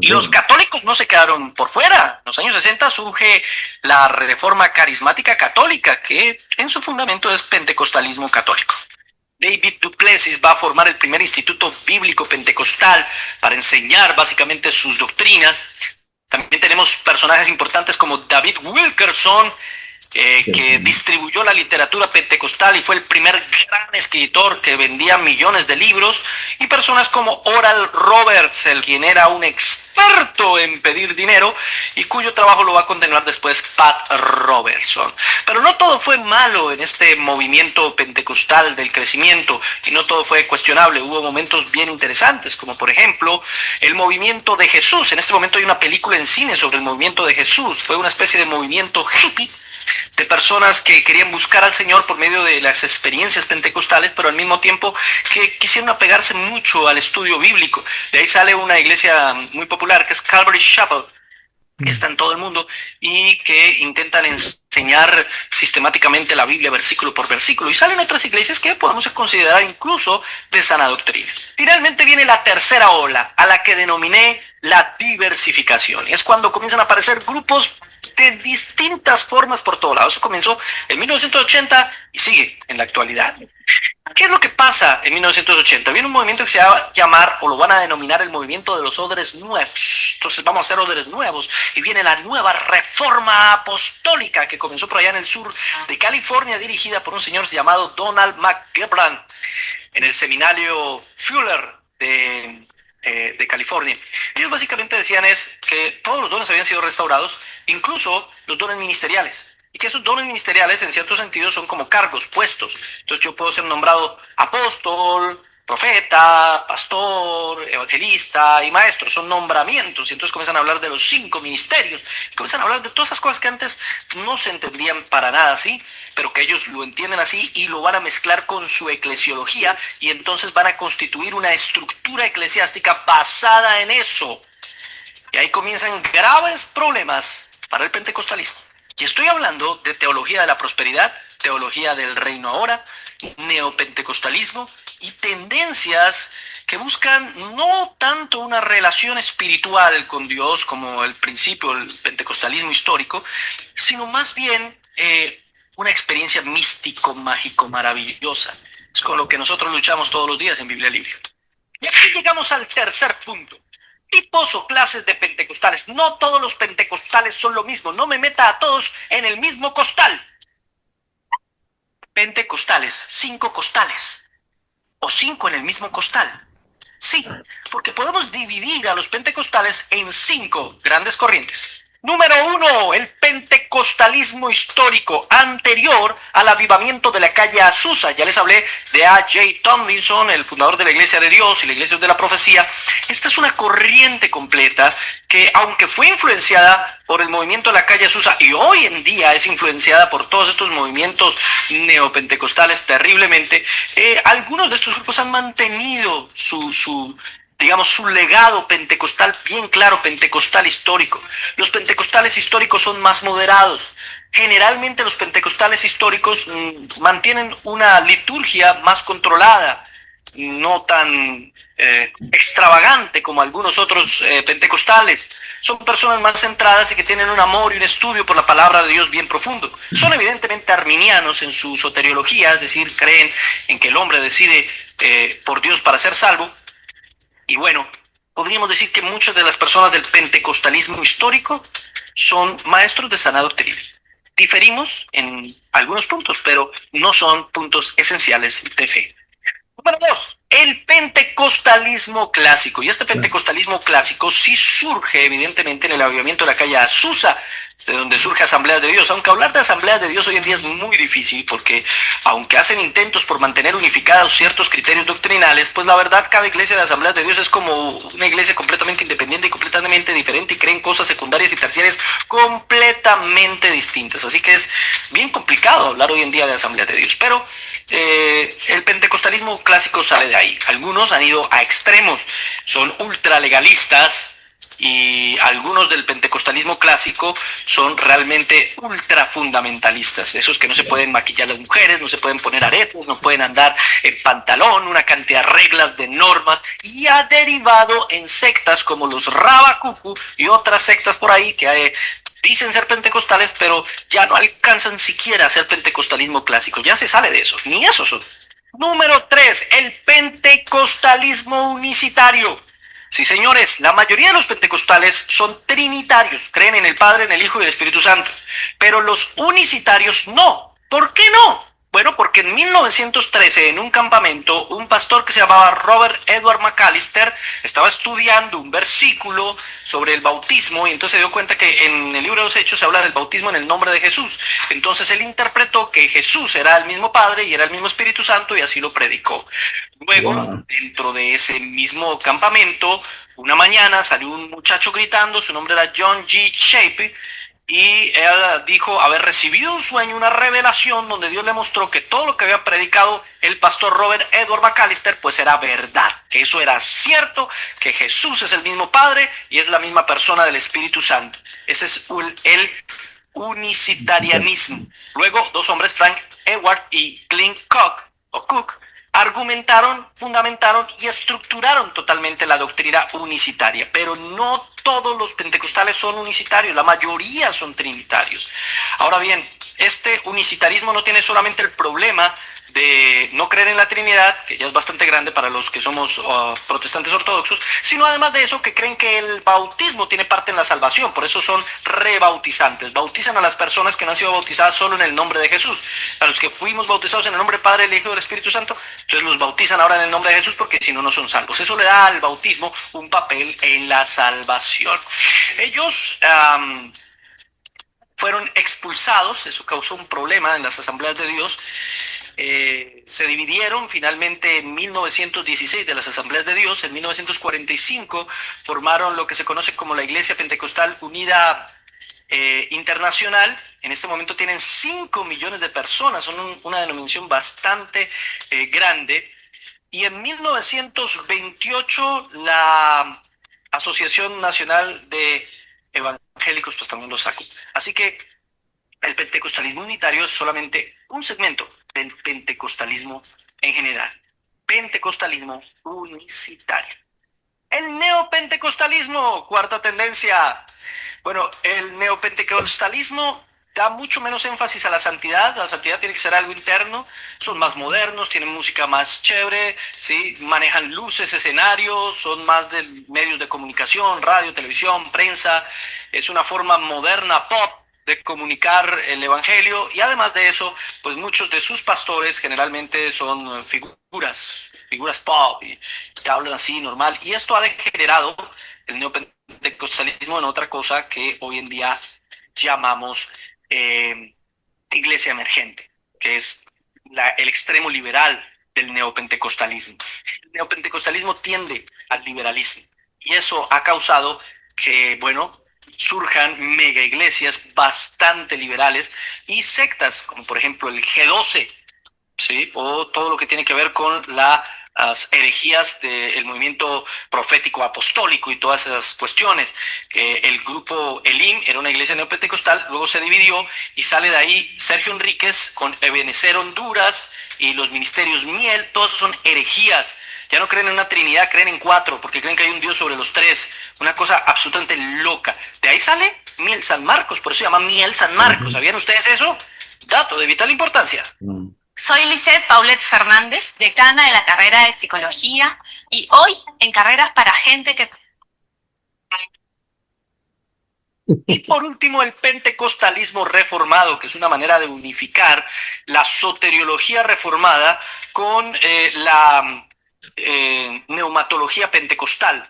Y los católicos no se quedaron por fuera. En los años 60 surge la Reforma Carismática Católica, que en su fundamento es pentecostalismo católico. David du Plessis va a formar el primer instituto bíblico pentecostal para enseñar básicamente sus doctrinas. También tenemos personajes importantes como David Wilkerson, que distribuyó la literatura pentecostal y fue el primer gran escritor que vendía millones de libros, y personas como Oral Roberts, quien era un experto en pedir dinero y cuyo trabajo lo va a continuar después Pat Robertson. Pero no todo fue malo en este movimiento pentecostal del crecimiento, y no todo fue cuestionable. Hubo momentos bien interesantes, como por ejemplo el movimiento de Jesús. En este momento hay una película en cine sobre el movimiento de Jesús. Fue una especie de movimiento hippie de personas que querían buscar al Señor por medio de las experiencias pentecostales, pero al mismo tiempo que quisieron apegarse mucho al estudio bíblico. De ahí sale una iglesia muy popular que es Calvary Chapel, que está en todo el mundo y que intentan enseñar sistemáticamente la Biblia versículo por versículo. Y salen otras iglesias que podemos considerar incluso de sana doctrina. Finalmente viene la tercera ola, a la que denominé la diversificación. Es cuando comienzan a aparecer grupos de distintas formas por todos lados. Eso comenzó en 1980 y sigue en la actualidad. ¿Qué es lo que pasa en 1980? Viene un movimiento que se va a llamar, o lo van a denominar, el movimiento de los odres nuevos. Entonces vamos a hacer odres nuevos, y viene la nueva reforma apostólica que comenzó por allá en el sur de California, dirigida por un señor llamado Donald McGebran, en el seminario Fuller de California. Ellos básicamente decían es que todos los dones habían sido restaurados, incluso los dones ministeriales, y que esos dones ministeriales en cierto sentido son como cargos, puestos. Entonces yo puedo ser nombrado apóstol, profeta, pastor, evangelista y maestro. Son nombramientos, y entonces comienzan a hablar de los 5 ministerios, y comienzan a hablar de todas esas cosas que antes no se entendían para nada así, pero que ellos lo entienden así y lo van a mezclar con su eclesiología, y entonces van a constituir una estructura eclesiástica basada en eso. Y ahí comienzan graves problemas para el pentecostalismo. Y estoy hablando de teología de la prosperidad, teología del reino ahora, neopentecostalismo y tendencias que buscan no tanto una relación espiritual con Dios como el principio del pentecostalismo histórico, sino más bien una experiencia místico, mágico, maravillosa. Es con lo que nosotros luchamos todos los días en Biblia Libre. Y aquí llegamos al tercer punto. Tipos o clases de pentecostales. No todos los pentecostales son lo mismo. No me meta a todos en el mismo costal. Pentecostales, 5 costales. O 5 en el mismo costal. Sí, porque podemos dividir a los pentecostales en 5 grandes corrientes. Número 1, el pentecostalismo histórico, anterior al avivamiento de la calle Azusa. Ya les hablé de A.J. Tomlinson, el fundador de la Iglesia de Dios y la Iglesia de la Profecía. Esta es una corriente completa que, aunque fue influenciada por el movimiento de la calle Azusa y hoy en día es influenciada por todos estos movimientos neopentecostales terriblemente, algunos de estos grupos han mantenido su legado pentecostal bien claro, pentecostal histórico. Los pentecostales históricos son más moderados. Generalmente los pentecostales históricos mantienen una liturgia más controlada, no tan extravagante como algunos otros pentecostales. Son personas más centradas y que tienen un amor y un estudio por la palabra de Dios bien profundo. Son evidentemente arminianos en su soteriología, es decir, creen en que el hombre decide por Dios para ser salvo. Y bueno, podríamos decir que muchas de las personas del pentecostalismo histórico son maestros de sana doctrina. Diferimos en algunos puntos, pero no son puntos esenciales de fe. Número 2, el pentecostalismo clásico. Y este pentecostalismo clásico sí surge evidentemente en el avivamiento de la calle Azusa, de donde surge Asamblea de Dios. Aunque hablar de Asamblea de Dios hoy en día es muy difícil, porque aunque hacen intentos por mantener unificados ciertos criterios doctrinales, pues la verdad cada iglesia de Asamblea de Dios es como una iglesia completamente independiente y completamente diferente, y creen cosas secundarias y terciarias completamente distintas. Así que es bien complicado hablar hoy en día de Asamblea de Dios. Pero el pentecostalismo clásico sale de ahí. Algunos han ido a extremos, son ultralegalistas y algunos del pentecostalismo clásico son realmente ultra fundamentalistas, esos que no se pueden maquillar las mujeres, no se pueden poner aretes, no pueden andar en pantalón, una cantidad de reglas, de normas, y ha derivado en sectas como los Rabacucu y otras sectas por ahí que dicen ser pentecostales, pero ya no alcanzan siquiera a ser pentecostalismo clásico, ya se sale de eso, ni esos son. Número 3, el pentecostalismo unicitario. Sí, señores, la mayoría de los pentecostales son trinitarios, creen en el Padre, en el Hijo y el Espíritu Santo, pero los unicitarios no. ¿Por qué no? Bueno, porque en 1913, en un campamento, un pastor que se llamaba Robert Edward McAllister estaba estudiando un versículo sobre el bautismo y entonces se dio cuenta que en el libro de los Hechos se habla del bautismo en el nombre de Jesús. Entonces él interpretó que Jesús era el mismo Padre y era el mismo Espíritu Santo y así lo predicó. Luego, dentro de ese mismo campamento, una mañana salió un muchacho gritando, su nombre era John G. Shape, y él dijo haber recibido un sueño, una revelación donde Dios le mostró que todo lo que había predicado el pastor Robert Edward McAllister pues era verdad, que eso era cierto, que Jesús es el mismo Padre y es la misma persona del Espíritu Santo. Ese es el unicitarianismo. Luego, dos hombres, Frank Edward y Clint Cook, argumentaron, fundamentaron y estructuraron totalmente la doctrina unicitaria, pero no todos los pentecostales son unicitarios, la mayoría son trinitarios. Ahora bien, este unicitarismo no tiene solamente el problema de no creer en la Trinidad, que ya es bastante grande para los que somos protestantes ortodoxos, sino además de eso que creen que el bautismo tiene parte en la salvación, por eso son rebautizantes, bautizan a las personas que no han sido bautizadas solo en el nombre de Jesús, a los que fuimos bautizados en el nombre del Padre, del Hijo y del Espíritu Santo, entonces los bautizan ahora en el nombre de Jesús porque si no, no son salvos. Eso le da al bautismo un papel en la salvación. Ellos fueron expulsados, eso causó un problema en las asambleas de Dios. Se dividieron finalmente en 1916 de las Asambleas de Dios. En 1945 formaron lo que se conoce como la Iglesia Pentecostal Unida Internacional. En este momento tienen 5 millones de personas, son una denominación bastante grande. Y en 1928 la Asociación Nacional de Evangélicos pues también lo sacó. Así que el pentecostalismo unitario es solamente un segmento del pentecostalismo en general. Pentecostalismo unicitario. El neopentecostalismo, cuarta tendencia. Bueno, el neopentecostalismo da mucho menos énfasis a la santidad tiene que ser algo interno, son más modernos, tienen música más chévere, ¿sí? Manejan luces, escenarios, son más de medios de comunicación, radio, televisión, prensa, es una forma moderna, pop, de comunicar el evangelio y además de eso, pues muchos de sus pastores generalmente son figuras pop y que hablan así normal y esto ha degenerado el neopentecostalismo en otra cosa que hoy en día llamamos iglesia emergente, que es el extremo liberal del neopentecostalismo. El neopentecostalismo tiende al liberalismo y eso ha causado que, bueno, surjan mega iglesias bastante liberales y sectas como por ejemplo el G12, ¿sí? O todo lo que tiene que ver con las herejías del movimiento profético apostólico y todas esas cuestiones. El grupo Elim era una iglesia neopentecostal, luego se dividió y sale de ahí Sergio Enríquez con Ebenecer Honduras y los ministerios Miel, todos esos son herejías. Ya no creen en una trinidad, creen en 4, porque creen que hay un Dios sobre los 3. Una cosa absolutamente loca. De ahí sale Miel San Marcos, por eso se llama Miel San Marcos. ¿Sabían ustedes eso? Dato de vital importancia. Soy Lisette Paulette Fernández, decana de la carrera de Psicología, y hoy en Carreras para Gente que... Y por último, el pentecostalismo reformado, que es una manera de unificar la soteriología reformada con la neumatología pentecostal.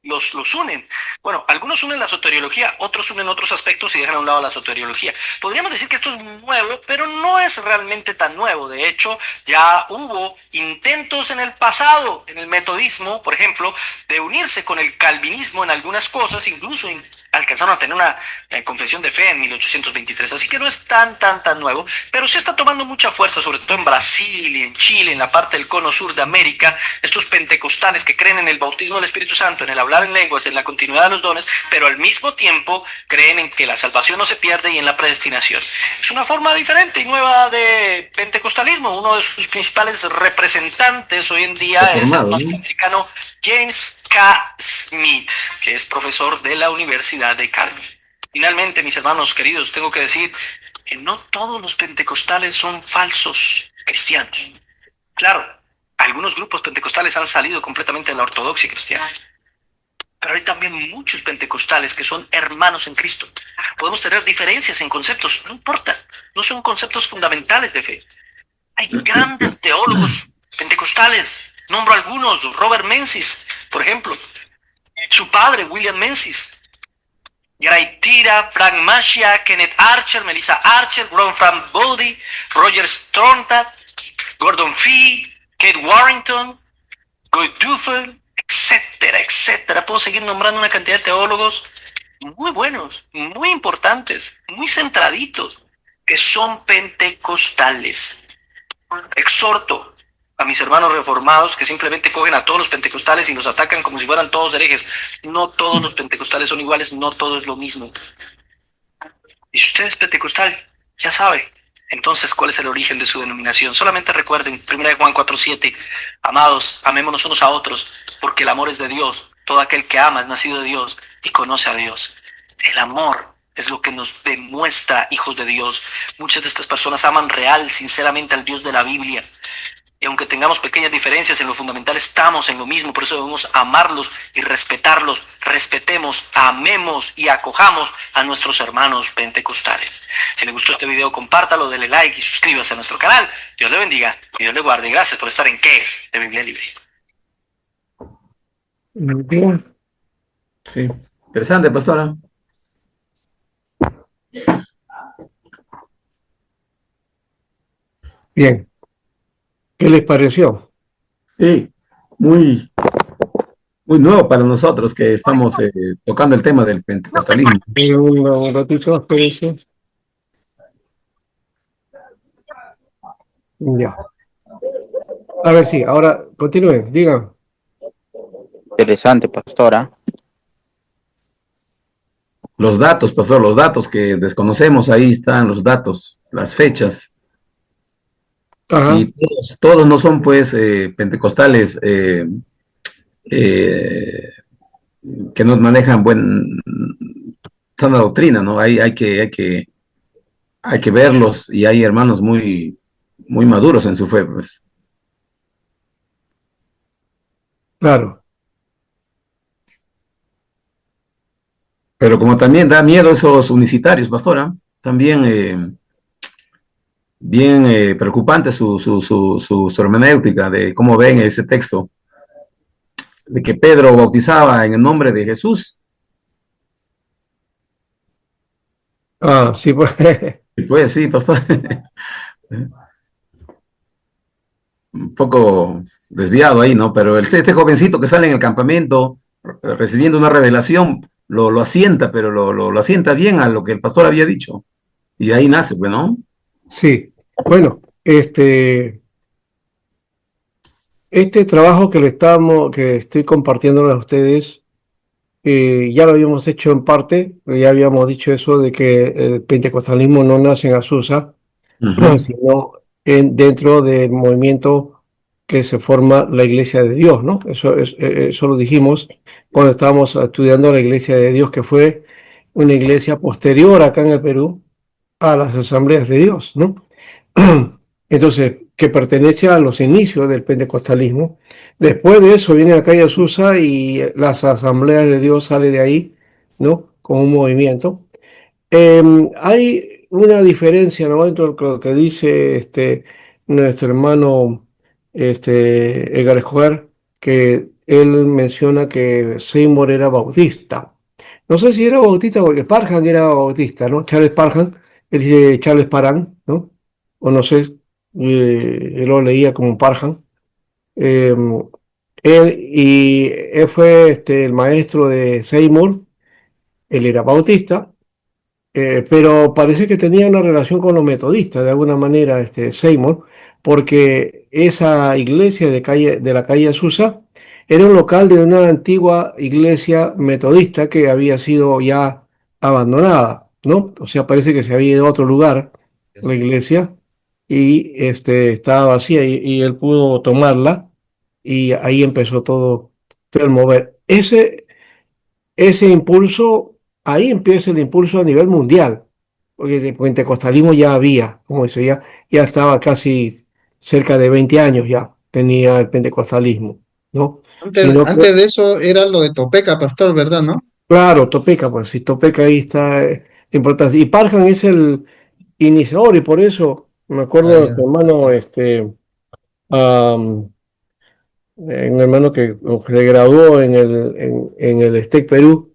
Los unen. Bueno, algunos unen la soteriología, otros unen otros aspectos y dejan a un lado la soteriología. Podríamos decir que esto es nuevo, pero no es realmente tan nuevo. De hecho, ya hubo intentos en el pasado, en el metodismo, por ejemplo, de unirse con el calvinismo en algunas cosas, incluso alcanzaron a tener una confesión de fe en 1823, así que no es tan nuevo, pero sí está tomando mucha fuerza, sobre todo en Brasil y en Chile, en la parte del cono sur de América, estos pentecostales que creen en el bautismo del Espíritu Santo, en el hablar en lenguas, en la continuidad de los dones, pero al mismo tiempo creen en que la salvación no se pierde y en la predestinación. Es una forma diferente y nueva de pentecostalismo. Uno de sus principales representantes hoy en día es el norteamericano James K. Smith, que es profesor de la Universidad de California. Finalmente, mis hermanos queridos, tengo que decir que no todos los pentecostales son falsos cristianos. Claro, algunos grupos pentecostales han salido completamente de la ortodoxia cristiana, pero hay también muchos pentecostales que son hermanos en Cristo. Podemos tener diferencias en conceptos, no importa, no son conceptos fundamentales de fe. Hay grandes teólogos pentecostales, nombro algunos, Robert Menzies, por ejemplo, su padre, William Menzies, Gray Tira, Frank Mashia, Kenneth Archer, Melissa Archer, Frank Bowdy, Roger Strontat, Gordon Fee, Kate Warrington, Guy Duffel, etcétera, etcétera. Puedo seguir nombrando una cantidad de teólogos muy buenos, muy importantes, muy centraditos, que son pentecostales. Exhorto a mis hermanos reformados que simplemente cogen a todos los pentecostales y los atacan como si fueran todos herejes. No todos los pentecostales son iguales, no todo es lo mismo. Y si usted es pentecostal, ya sabe, entonces, ¿cuál es el origen de su denominación? Solamente recuerden, 1 Juan 4:7, amados, amémonos unos a otros, porque el amor es de Dios. Todo aquel que ama es nacido de Dios y conoce a Dios. El amor es lo que nos demuestra hijos de Dios. Muchas de estas personas aman real, sinceramente al Dios de la Biblia. Y aunque tengamos pequeñas diferencias en lo fundamental, estamos en lo mismo. Por eso debemos amarlos y respetarlos. Respetemos, amemos y acojamos a nuestros hermanos pentecostales. Si le gustó este video, compártalo, dele like y suscríbase a nuestro canal. Dios le bendiga y Dios le guarde. Gracias por estar en ¿Qué es? De Biblia Libre. Bien. Sí, interesante, pastora. Bien. ¿Qué les pareció? Sí, muy, muy nuevo para nosotros que estamos tocando el tema del pentecostalismo. Un ratito, espérense. Ya. A ver, sí, ahora continúen, digan. Interesante, pastora. Los datos, pastor, los datos que desconocemos, ahí están los datos, las fechas. Ajá. Y todos no son, pues, pentecostales que nos manejan sana doctrina, ¿no? Hay que verlos y hay hermanos muy, muy maduros en su fe, pues. Claro. Pero como también da miedo esos unicitarios, pastora, también bien preocupante su hermenéutica de cómo ven ese texto, de que Pedro bautizaba en el nombre de Jesús. Ah, sí, pues. Y pues sí, pastor. Un poco desviado ahí, ¿no? Pero este jovencito que sale en el campamento recibiendo una revelación, lo asienta, pero lo asienta bien a lo que el pastor había dicho. Y ahí nace, pues, ¿no? Sí. Bueno, este trabajo que estoy compartiendo a ustedes, ya lo habíamos hecho en parte, ya habíamos dicho eso de que el pentecostalismo no nace en Azusa, sino dentro del movimiento que se forma la Iglesia de Dios, ¿no? Eso lo dijimos cuando estábamos estudiando la Iglesia de Dios, que fue una iglesia posterior acá en el Perú a las Asambleas de Dios, ¿no? Entonces, que pertenece a los inicios del pentecostalismo. Después de eso viene acá a Azusa y las Asambleas de Dios sale de ahí, ¿no? Con un movimiento. Hay una diferencia, ¿no? Dentro de lo que dice nuestro hermano Edgar Escobar, que él menciona que Seymour era bautista. No sé si era bautista porque Parham era bautista, ¿no? Charles Parham, él dice Charles Parham, ¿no? O no sé, él lo leía como Parham. Eh, él fue el maestro de Seymour él era bautista, pero parece que tenía una relación con los metodistas, de alguna manera, Seymour, porque esa iglesia de la calle Azusa era un local de una antigua iglesia metodista que había sido ya abandonada, ¿no? O sea, parece que se había ido a otro lugar, la iglesia, y estaba vacía y él pudo tomarla y ahí empezó todo el mover. Ese impulso, ahí empieza el impulso a nivel mundial, porque de pentecostalismo ya había, como dice, ya estaba casi cerca de 20 años ya, tenía el pentecostalismo, ¿no? Sino que, Antes de eso era lo de Topeka, pastor, ¿verdad, no? claro, Topeka, pues si Topeka ahí está importante. Y Parham es el iniciador y por eso me Ah, acuerdo de ya. tu hermano, un hermano que se graduó en el STEC Perú,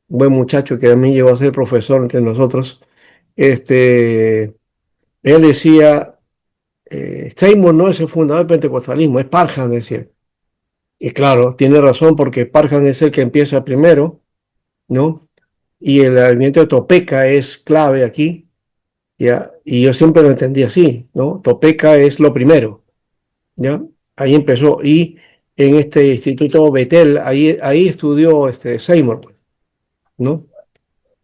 un buen muchacho que también llegó a ser profesor entre nosotros. Este, Él decía, Seymour no es el fundador del pentecostalismo, es Parham, decía. Y claro, tiene razón porque Parham es el que empieza primero, ¿no? Y el movimiento de Topeka es clave aquí, ¿ya? Y yo siempre lo entendí así, ¿no? Topeka es lo primero, ¿ya? Ahí empezó. Y en este instituto Betel, ahí estudió Seymour, pues, ¿no?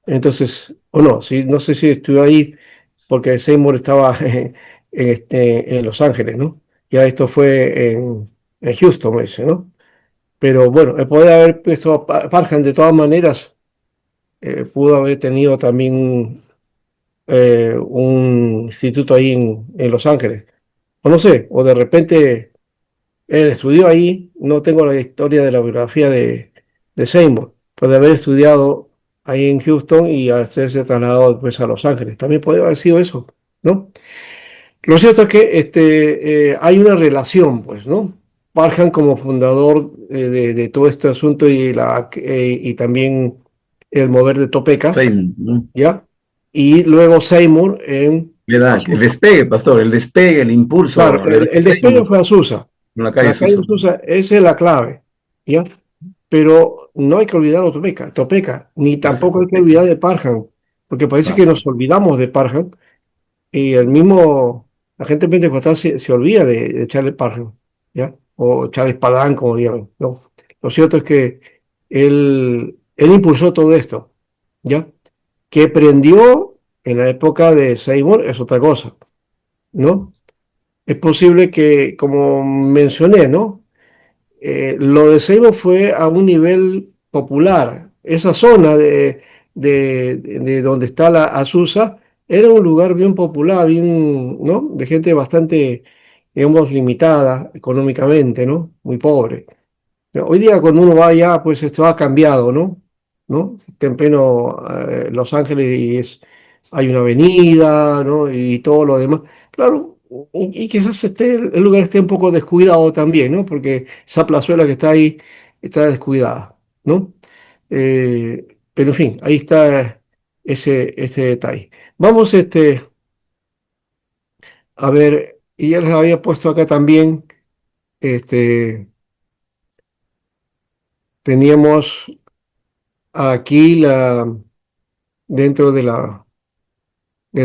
Entonces, o no, sí, no sé si estudió ahí porque Seymour estaba en Los Ángeles, ¿no? Ya esto fue en Houston, me dice, ¿no? Pero bueno, él podía haber puesto a Parham de todas maneras, pudo haber tenido también un instituto ahí en Los Ángeles. O no sé, o de repente él estudió ahí, no tengo la historia de la biografía de Seymour, puede haber estudiado ahí en Houston y hacerse trasladado después a Los Ángeles. También puede haber sido eso, ¿no? Lo cierto es que hay una relación, pues, ¿no? Parham como fundador de todo este asunto y también el mover de Topeka, Seymour, ¿no? ¿ya? Y luego Seymour en ¿Verdad? El Azusa. despegue, pastor, el despegue, el Claro, impulso le da el despegue Seymour fue Azusa. con la calle La calle Susa. Azusa, esa es la clave, ¿ya? Pero no hay que olvidar a Topeka, ni Ese tampoco hay que Topeka. olvidar de Parham, porque parece que Claro. nos olvidamos de Parham y la gente pentecostal se olvida de Charles Parham, ¿ya? O Charles Padán, como digan, ¿no? Lo cierto es que él impulsó todo esto, ¿ya? Que prendió en la época de Seymour es otra cosa, ¿no? Es posible que, como mencioné, ¿no? Lo de Seibo fue a un nivel popular. Esa zona de donde está la Azusa era un lugar bien popular, bien, ¿no? De gente bastante, digamos, limitada económicamente, ¿no? Muy pobre. Hoy día cuando uno va allá, pues esto ha cambiado, ¿no? ¿No? Está en pleno Los Ángeles y hay una avenida, ¿no? Y todo lo demás. Claro, y quizás el lugar esté un poco descuidado también, ¿no? Porque esa plazuela que está ahí está descuidada, ¿no? Pero en fin, ahí está ese detalle. Vamos, a ver, y ya les había puesto acá también, este, teníamos aquí dentro de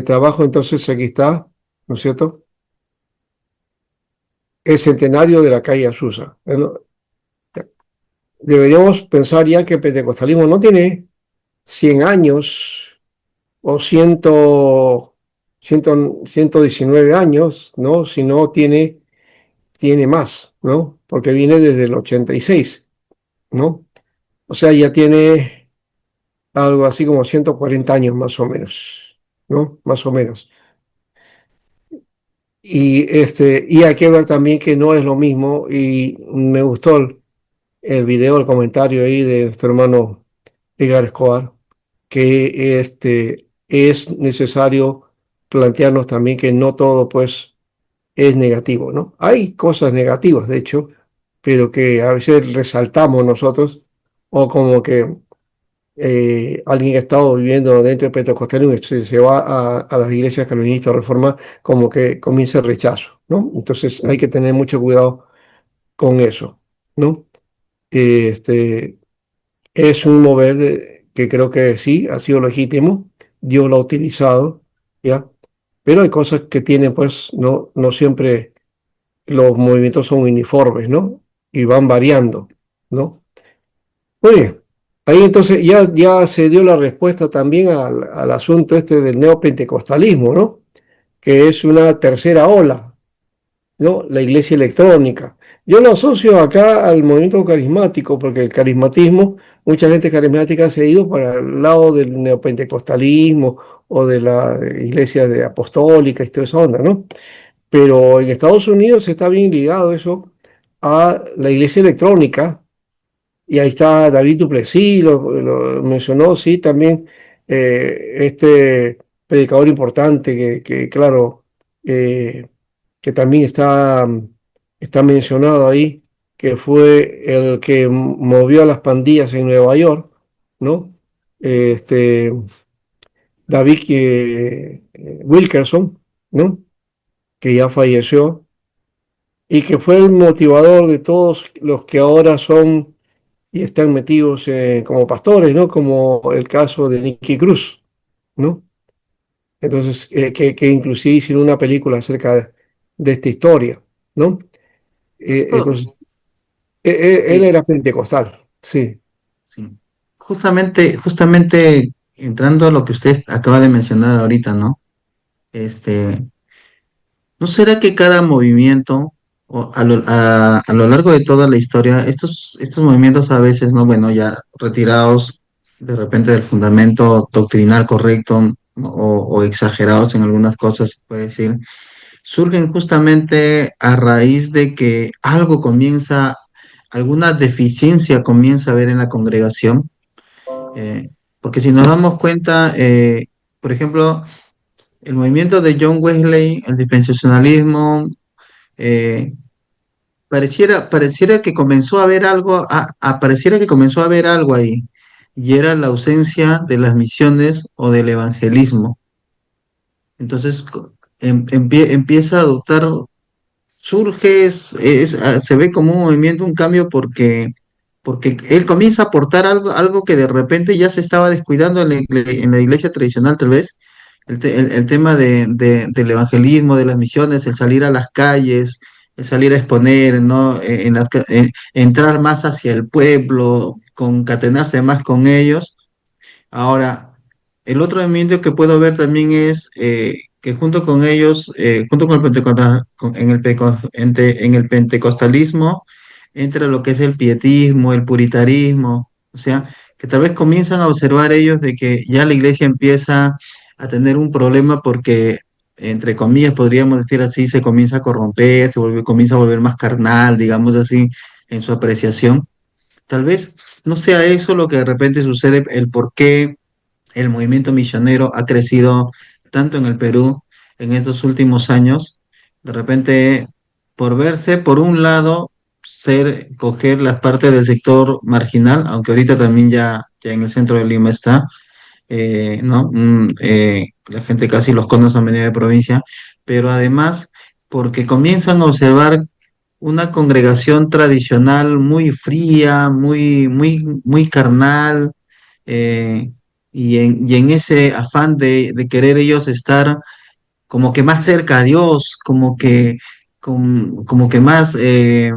trabajo, entonces aquí está, ¿no es cierto? El centenario de la calle Azusa. Bueno, deberíamos pensar ya que el pentecostalismo no tiene 100 años o 119 años, ¿no? Sino tiene más, ¿no? Porque viene desde el 86, ¿no? O sea, ya tiene algo así como 140 años más o menos, ¿no? Más o menos. Y hay que ver también que no es lo mismo, y me gustó el video, el comentario ahí de nuestro hermano Edgar Escobar, que es necesario plantearnos también que no todo pues es negativo, ¿no? Hay cosas negativas, de hecho, pero que a veces resaltamos nosotros, o como que alguien que ha estado viviendo dentro del pentecostalismo y se va a las iglesias calvinistas reformadas, como que comienza el rechazo, ¿no? Entonces hay que tener mucho cuidado con eso, ¿no? Este es un mover que creo que sí, ha sido legítimo, Dios lo ha utilizado, ¿ya? Pero hay cosas que tienen, pues, no siempre los movimientos son uniformes, ¿no? Y van variando, ¿no? Muy bien. Ahí entonces ya se dio la respuesta también al asunto este del neopentecostalismo, ¿no? Que es una tercera ola, ¿no? La iglesia electrónica. Yo lo asocio acá al movimiento carismático, porque el carismatismo, mucha gente carismática se ha ido para el lado del neopentecostalismo o de la iglesia de apostólica y toda esa onda, ¿no? Pero en Estados Unidos está bien ligado eso a la iglesia electrónica, y ahí está David Duplessis, lo mencionó, sí, también este predicador importante claro, eh, que también está mencionado ahí, que fue el que movió a las pandillas en Nueva York, ¿no? Este, David Wilkerson, ¿no? Que ya falleció y que fue el motivador de todos los que ahora son y están metidos como pastores, ¿no? Como el caso de Nicky Cruz, ¿no? Entonces, que inclusive hicieron una película acerca de esta historia, ¿no? Oh, Entonces, él sí, era pentecostal, sí. sí. Justamente entrando a lo que usted acaba de mencionar ahorita, ¿no? Este, ¿No será que cada movimiento, a lo largo de toda la historia, estos movimientos a veces, ¿no? Bueno, ya retirados de repente del fundamento doctrinal correcto o exagerados en algunas cosas, se puede decir, surgen justamente a raíz de que algo comienza, alguna deficiencia comienza a haber en la congregación? Eh, Porque si nos damos cuenta, por ejemplo, el movimiento de John Wesley, el dispensacionalismo, eh, pareciera que comenzó a haber algo, pareciera que comenzó a haber algo ahí, y era la ausencia de las misiones o del evangelismo. Entonces empieza a adoptar, surge, se ve como un movimiento, un cambio, porque él comienza a aportar algo que de repente ya se estaba descuidando en la iglesia tradicional, tal vez, el tema del evangelismo, de las misiones, el salir a las calles, el salir a exponer, ¿no? Entrar más hacia el pueblo, concatenarse más con ellos. Ahora, el otro elemento que puedo ver también es que junto con ellos, junto con el en el pentecostalismo, entra lo que es el pietismo, el puritarismo, o sea, que tal vez comienzan a observar ellos de que ya la iglesia empieza a tener un problema porque, entre comillas, podríamos decir así, se comienza a corromper, comienza a volver más carnal, digamos así, en su apreciación. Tal vez no sea eso lo que de repente sucede, el por qué el movimiento misionero ha crecido tanto en el Perú en estos últimos años. De repente, por verse, por un lado, coger las partes del sector marginal, aunque ahorita también ya en el centro de Lima está, ¿no? La gente casi los conoce a medida de provincia, pero además porque comienzan a observar una congregación tradicional muy fría, muy carnal, eh, y en ese afán de querer ellos estar como que más cerca a Dios, como que más eh,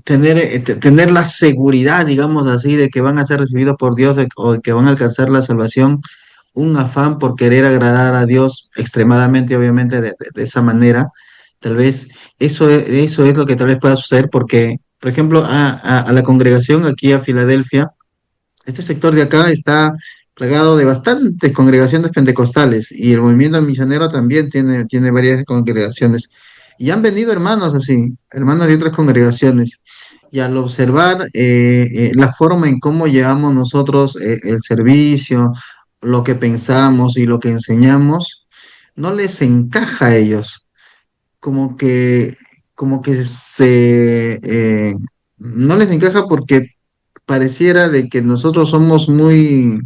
tener la seguridad, digamos así, de que van a ser recibidos por Dios o de que van a alcanzar la salvación, un afán por querer agradar a Dios extremadamente, obviamente, de esa manera. Tal vez eso es lo que tal vez pueda suceder porque, por ejemplo, a la congregación aquí a Filadelfia, este sector de acá está plagado de bastantes congregaciones pentecostales y el movimiento misionero también tiene varias congregaciones. Y han venido hermanos así, hermanos de otras congregaciones. Y al observar la forma en cómo llevamos nosotros el servicio, lo que pensamos y lo que enseñamos, no les encaja a ellos. Como que, como que no les encaja porque pareciera de que nosotros somos muy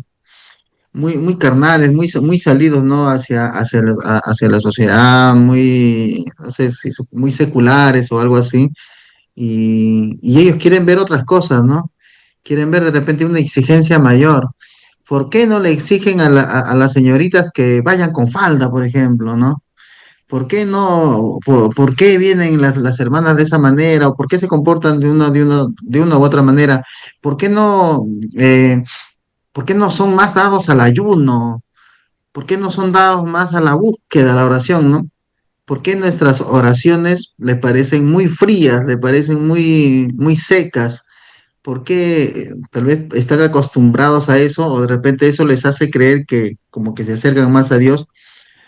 carnales, muy salidos, ¿no? Hacia la sociedad, no sé si muy seculares o algo así, y ellos quieren ver otras cosas, ¿no? quieren ver de repente una exigencia mayor. ¿Por qué no le exigen a las señoritas que vayan con falda, por ejemplo, ¿no? ¿Por qué no, por qué vienen las hermanas de esa manera? ¿O por qué se comportan de una u otra manera? ¿Por qué no, eh, por qué no son más dados al ayuno? ¿Por qué no son dados más a la búsqueda, a la oración, ¿no? ¿Por qué nuestras oraciones le parecen muy frías, le parecen muy secas? ¿Por qué tal vez están acostumbrados a eso o de repente eso les hace creer que como que se acercan más a Dios?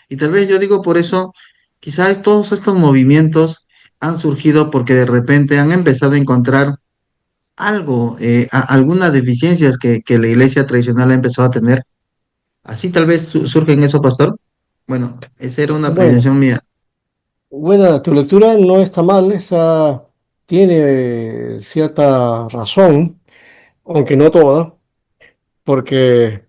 Y tal vez yo digo por eso, quizás todos estos movimientos han surgido porque de repente han empezado a encontrar algo, algunas deficiencias que la iglesia tradicional ha empezado a tener. Así tal vez surge en eso, pastor. Bueno, esa era una Bueno, apreciación mía. buena, tu lectura no está mal, tiene cierta razón, aunque no toda, porque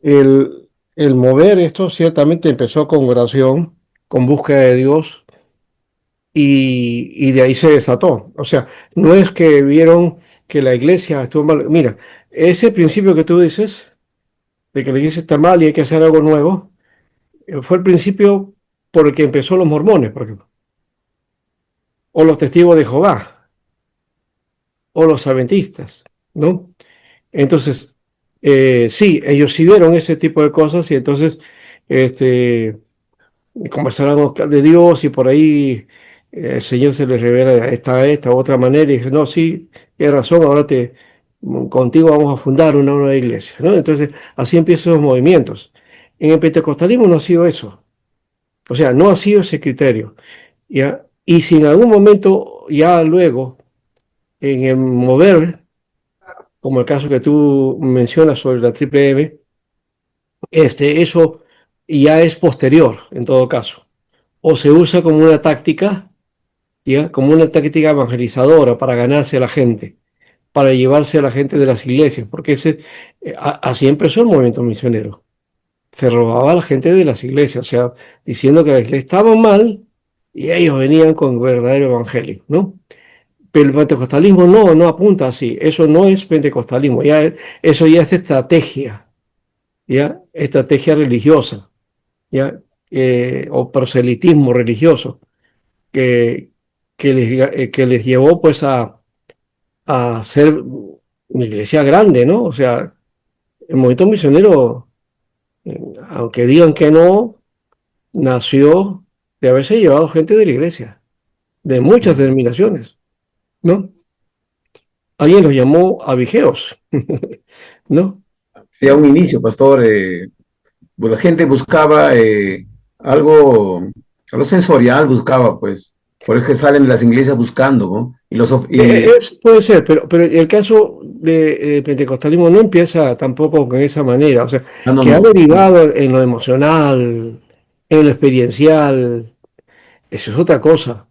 el mover esto ciertamente empezó con oración, con búsqueda de Dios, y de ahí se desató. O sea, no es que vieron que la iglesia estuvo mal. Mira, ese principio que tú dices, de que la iglesia está mal y hay que hacer algo nuevo, fue el principio por el que empezó los mormones, por ejemplo, o los testigos de Jehová, o los adventistas, ¿no? Entonces, sí, ellos sí vieron ese tipo de cosas y entonces este, conversaron de Dios y por ahí el Señor se les revela de esta otra manera y dice, no, sí, tienes razón, ahora contigo vamos a fundar una nueva iglesia, ¿no? Entonces, así empiezan los movimientos. En el pentecostalismo no ha sido eso, o sea, no ha sido ese criterio, ¿ya? Y si en algún momento, ya luego, en el mover, como el caso que tú mencionas sobre la triple M, eso ya es posterior, en todo caso, o se usa como una táctica, ¿ya? Como una táctica evangelizadora para ganarse a la gente, para llevarse a la gente de las iglesias, porque así empezó el movimiento misionero. Se robaba a la gente de las iglesias, o sea, diciendo que la iglesia estaba mal y ellos venían con verdadero evangelio, ¿no? Pero el pentecostalismo no apunta así, eso no es pentecostalismo, eso ya es estrategia, ¿ya? Estrategia religiosa, ¿ya? O proselitismo religioso, que, que les llevó pues a ser una iglesia grande, ¿no? O sea, el movimiento misionero, aunque digan que no, nació de haberse llevado gente de la iglesia, de muchas denominaciones, ¿no? Alguien los llamó abigeos, ¿no? Sí, a un inicio, pastor, pues la gente buscaba algo sensorial, buscaba, pues, por eso que salen de las iglesias buscando, ¿no? Puede ser, pero el caso de pentecostalismo no empieza tampoco con esa manera, o sea, Ah, no, que ha no, derivado en lo emocional, en lo experiencial, eso es otra cosa,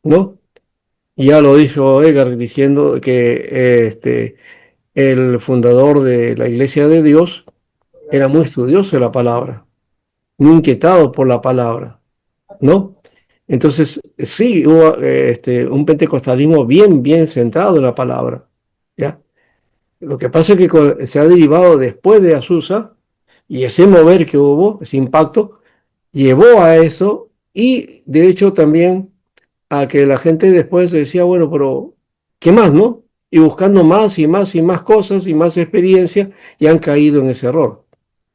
¿no? Ya lo dijo Edgar diciendo que el fundador de la Iglesia de Dios era muy estudioso de la palabra, muy inquietado por la palabra, ¿no? Entonces, sí, hubo un pentecostalismo bien centrado en la palabra, ¿ya? Lo que pasa es que se ha derivado después de Azusa y ese mover que hubo, ese impacto, llevó a eso y de hecho también a que la gente después decía, bueno, pero ¿qué más, no? Y buscando más y más y más cosas y más experiencia y han caído en ese error,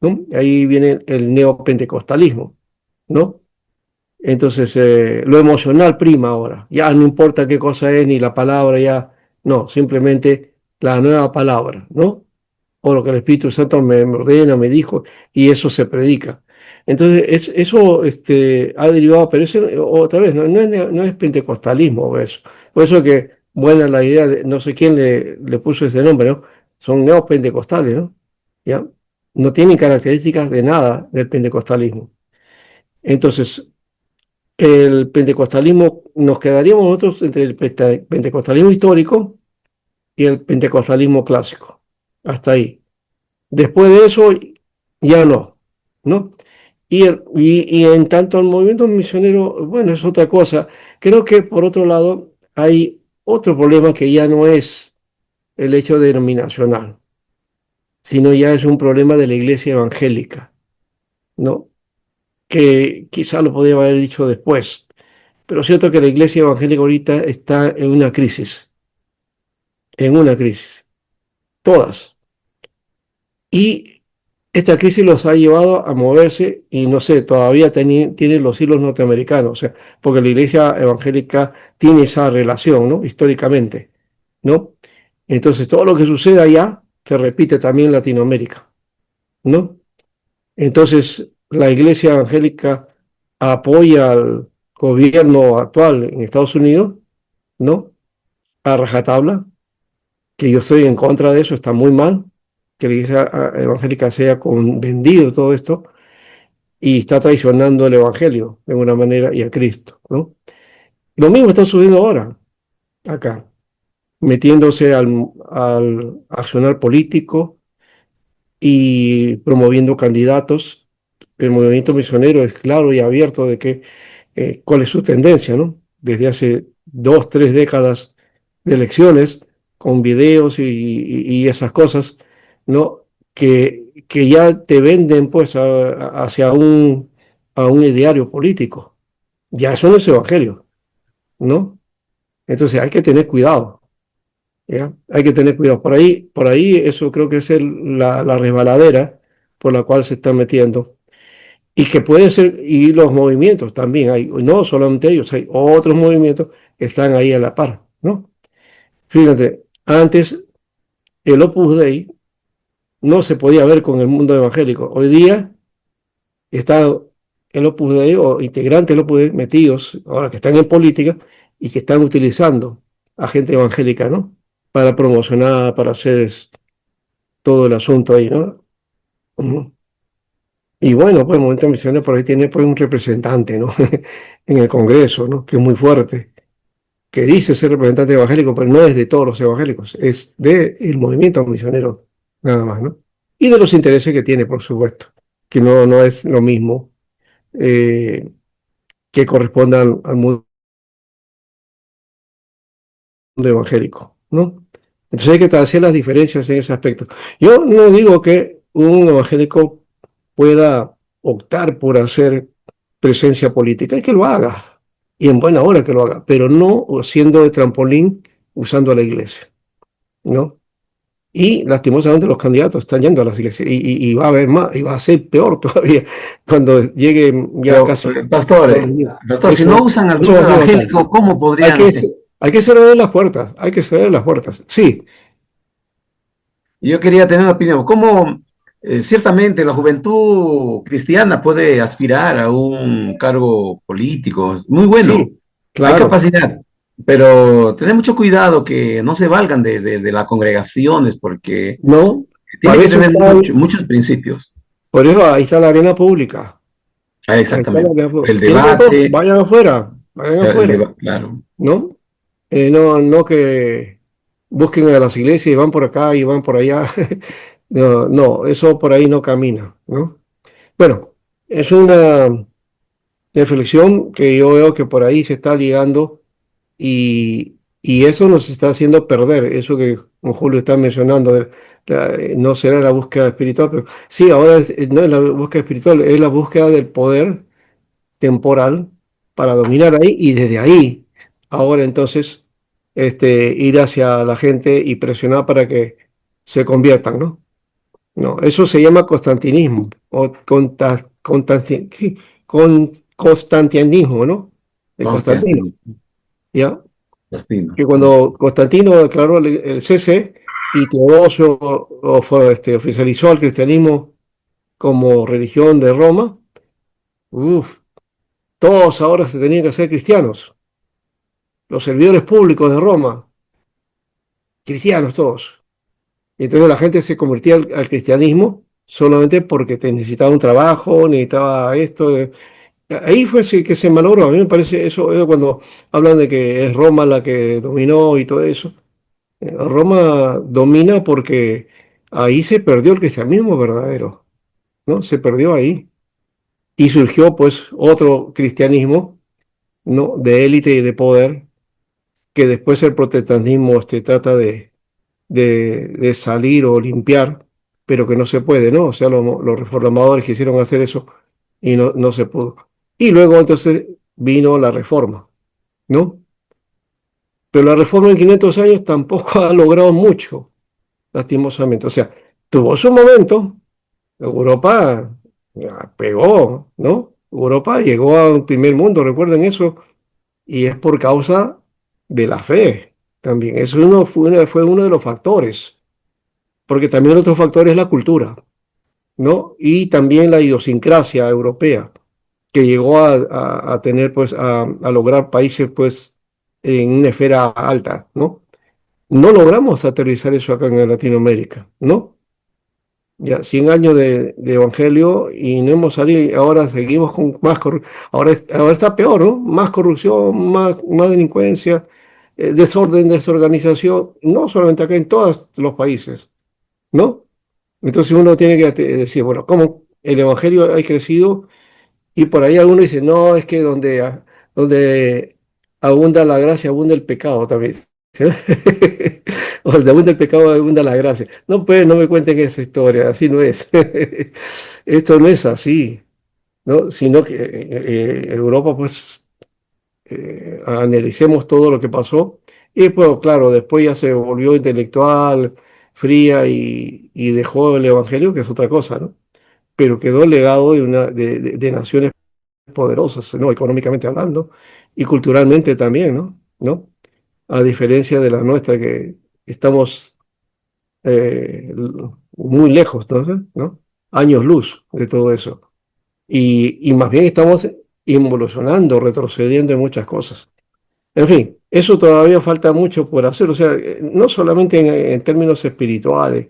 ¿no? Ahí viene el neopentecostalismo, ¿no? Entonces, lo emocional prima ahora. Ya no importa qué cosa es ni la palabra, ya no, simplemente la nueva palabra, ¿no? O lo que el Espíritu Santo me ordena, me dijo, y eso se predica. Entonces, eso ha derivado, pero eso, otra vez, no es pentecostalismo eso. Por eso que, buena la idea, no sé quién le puso ese nombre, ¿no? Son neopentecostales, ¿no? ¿Ya? No tienen características de nada del pentecostalismo. Entonces, el pentecostalismo, nos quedaríamos nosotros entre el pentecostalismo histórico y el pentecostalismo clásico. Hasta ahí. Después de eso, ya ¿no? Y en tanto al movimiento misionero, bueno, es otra cosa. Creo que por otro lado hay otro problema que ya no es el hecho denominacional, sino ya es un problema de la iglesia evangélica, ¿no? Que quizá lo podía haber dicho después, pero cierto que la iglesia evangélica ahorita está en una crisis, todas. Y esta crisis los ha llevado a moverse y no sé, todavía tienen los hilos norteamericanos, o sea, porque la iglesia evangélica tiene esa relación, ¿no? Históricamente, ¿no? Entonces, todo lo que sucede allá se repite también en Latinoamérica, ¿no? Entonces, la iglesia evangélica apoya al gobierno actual en Estados Unidos, ¿no? A rajatabla, que yo estoy en contra de eso, está muy mal que la iglesia evangélica sea con vendido todo esto y está traicionando el evangelio de alguna manera y a Cristo, ¿no? Lo mismo está sucediendo ahora, acá, metiéndose al accionar político y promoviendo candidatos. El movimiento misionero es claro y abierto de que cuál es su tendencia, ¿no? Desde hace 2, 3 décadas de elecciones, con videos y esas cosas, ¿no? Que ya te venden pues hacia a un ideario político. Ya eso no es evangelio, ¿no? Entonces hay que tener cuidado, ¿ya? Hay que tener cuidado. Por ahí eso creo que es la resbaladera por la cual se están metiendo. Y que pueden ser, y los movimientos también, hay, no solamente ellos, hay otros movimientos que están ahí a la par, ¿no? Fíjate, antes el Opus Dei no se podía ver con el mundo evangélico. Hoy día está el Opus Dei o integrantes del Opus Dei metidos, ahora que están en política y que están utilizando a gente evangélica, ¿no? Para promocionar, para hacer todo el asunto ahí, ¿no? Ujú. Y bueno, pues el movimiento misionero por ahí tiene pues un representante, ¿no? En el Congreso, ¿no? Que es muy fuerte, que dice ser representante evangélico, pero no es de todos los evangélicos, es del movimiento misionero, nada más, ¿no? Y de los intereses que tiene, por supuesto, que no es lo mismo eh, que corresponda al mundo evangélico, ¿no? Entonces hay que hacer las diferencias en ese aspecto. Yo no digo que un evangélico pueda optar por hacer presencia política, es que lo haga, y en buena hora que lo haga, pero no siendo de trampolín usando la iglesia, ¿no? Y lastimosamente los candidatos están yendo a las iglesias y va a haber más, y va a ser peor todavía cuando llegue ya Pero, casi pastor, todos los días. pastor, si no usan al Eso grupo va a ser evangélico, bastante. ¿cómo Hay podrían? que, hay que cerrar las puertas, hay que cerrar las puertas. Sí, Yo quería tener una opinión. ¿Cómo ciertamente la juventud cristiana puede aspirar a un cargo político? Es muy bueno, sí, hay claro. capacidad, pero tener mucho cuidado que no se valgan de las congregaciones porque No, tiene para que eso tener está, muchos principios. por eso ahí está la arena pública. Ah, Ahí está la exactamente. arena pública. El ¿Quieren de todo? debate, Vayan el afuera, debate, claro. ¿no? No que busquen a las iglesias y van por acá y van por allá. No, no, eso por ahí no camina, ¿no? Bueno, es una reflexión que yo veo que por ahí se está ligando y eso nos está haciendo perder, eso que como Julio está mencionando, no será la búsqueda espiritual, pero sí, ahora no es la búsqueda espiritual, es la búsqueda del poder temporal para dominar ahí y desde ahí, ahora entonces, ir hacia la gente y presionar para que se conviertan, ¿no? No, eso se llama constantinismo o sí, constantinismo, ¿no? De Constantino, Constantino, ¿ya? Constantino. Que cuando Constantino declaró el cese y Teodosio oficializó al cristianismo como religión de Roma, uf, todos ahora se tenían que hacer cristianos, los servidores públicos de Roma, cristianos todos. Y entonces la gente se convertía al cristianismo solamente porque necesitaba un trabajo, necesitaba esto. Ahí fue que se malogró. A mí me parece eso cuando hablan de que es Roma la que dominó y todo eso. Roma domina porque ahí se perdió el cristianismo verdadero, ¿no? Se perdió ahí. Y surgió pues otro cristianismo, ¿no? De élite y de poder, que después el protestantismo trata de de salir o limpiar, pero que no se puede, ¿no? O sea, los reformadores quisieron hacer eso y no se pudo. Y luego entonces vino la reforma, ¿no? Pero la reforma en 500 años tampoco ha logrado mucho, lastimosamente. O sea, tuvo su momento. Europa pegó, ¿no? Europa llegó a un primer mundo, recuerden eso, y es por causa de la fe también. Eso fue uno de los factores, porque también otro factor es la cultura, ¿no? Y también la idiosincrasia europea, que llegó a tener, pues, a lograr países, pues, en una esfera alta, ¿no? No logramos aterrizar eso acá en Latinoamérica, ¿no? Ya 100 años de evangelio y no hemos salido, ahora seguimos con más corrupción, ahora está peor, ¿no? Más corrupción, más delincuencia, desorden, desorganización, no solamente acá, en todos los países, ¿no? Entonces uno tiene que decir, bueno, ¿cómo el evangelio ha crecido? Y por ahí alguno dice, no, es que donde abunda la gracia, abunda el pecado también. ¿Sí? O donde abunda el pecado, abunda la gracia. No, pues no me cuenten esa historia, así no es. Esto no es así, ¿no? Sino que Europa, pues, analicemos todo lo que pasó. Y pues, claro, después ya se volvió intelectual, fría y dejó el evangelio, que es otra cosa, ¿no? Pero quedó el legado de naciones poderosas, ¿no? Económicamente hablando y culturalmente también, ¿no? ¿No? A diferencia de la nuestra, que estamos muy lejos, ¿no? ¿No? Años luz de todo eso. Y más bien estamos involucionando, retrocediendo en muchas cosas. En fin, eso todavía falta mucho por hacer, o sea, no solamente en términos espirituales,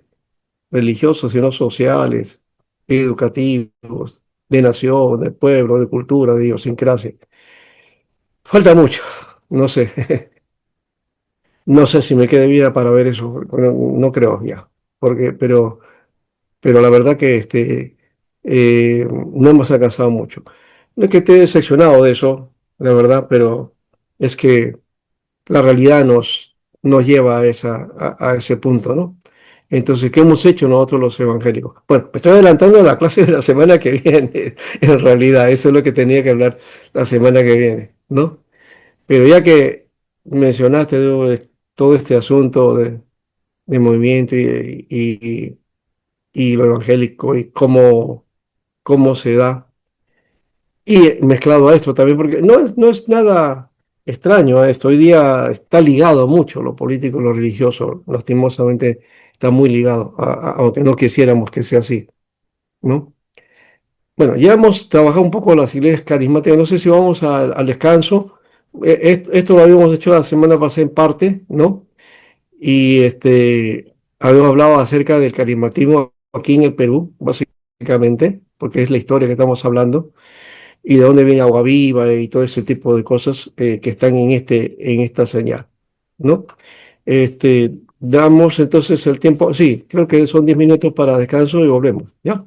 religiosos, sino sociales, educativos, de nación, de pueblo, de cultura, de idiosincrasia. Falta mucho, no sé, no sé si me quede vida para ver eso, bueno, no creo ya, porque, pero la verdad que no hemos alcanzado mucho. No es que esté decepcionado de eso, la verdad, pero es que la realidad nos lleva a ese punto, ¿no? Entonces, ¿qué hemos hecho nosotros los evangélicos? Bueno, me estoy adelantando a la clase de la semana que viene, en realidad, eso es lo que tenía que hablar la semana que viene, ¿no? Pero ya que mencionaste todo este asunto de movimiento y lo evangélico y cómo se da, y mezclado a esto también, porque no es nada extraño a esto. Hoy día está ligado mucho lo político y lo religioso, lastimosamente está muy ligado, aunque no quisiéramos que sea así, ¿no? Bueno, ya hemos trabajado un poco las iglesias carismáticas, no sé si vamos al descanso. Esto lo habíamos hecho la semana pasada en parte, ¿no? Y habíamos hablado acerca del carismatismo aquí en el Perú, básicamente, porque es la historia que estamos hablando y de dónde viene Agua Viva y todo ese tipo de cosas que están en esta señal, ¿no? Damos entonces el tiempo, sí, creo que son 10 minutos para descanso y volvemos, ¿ya?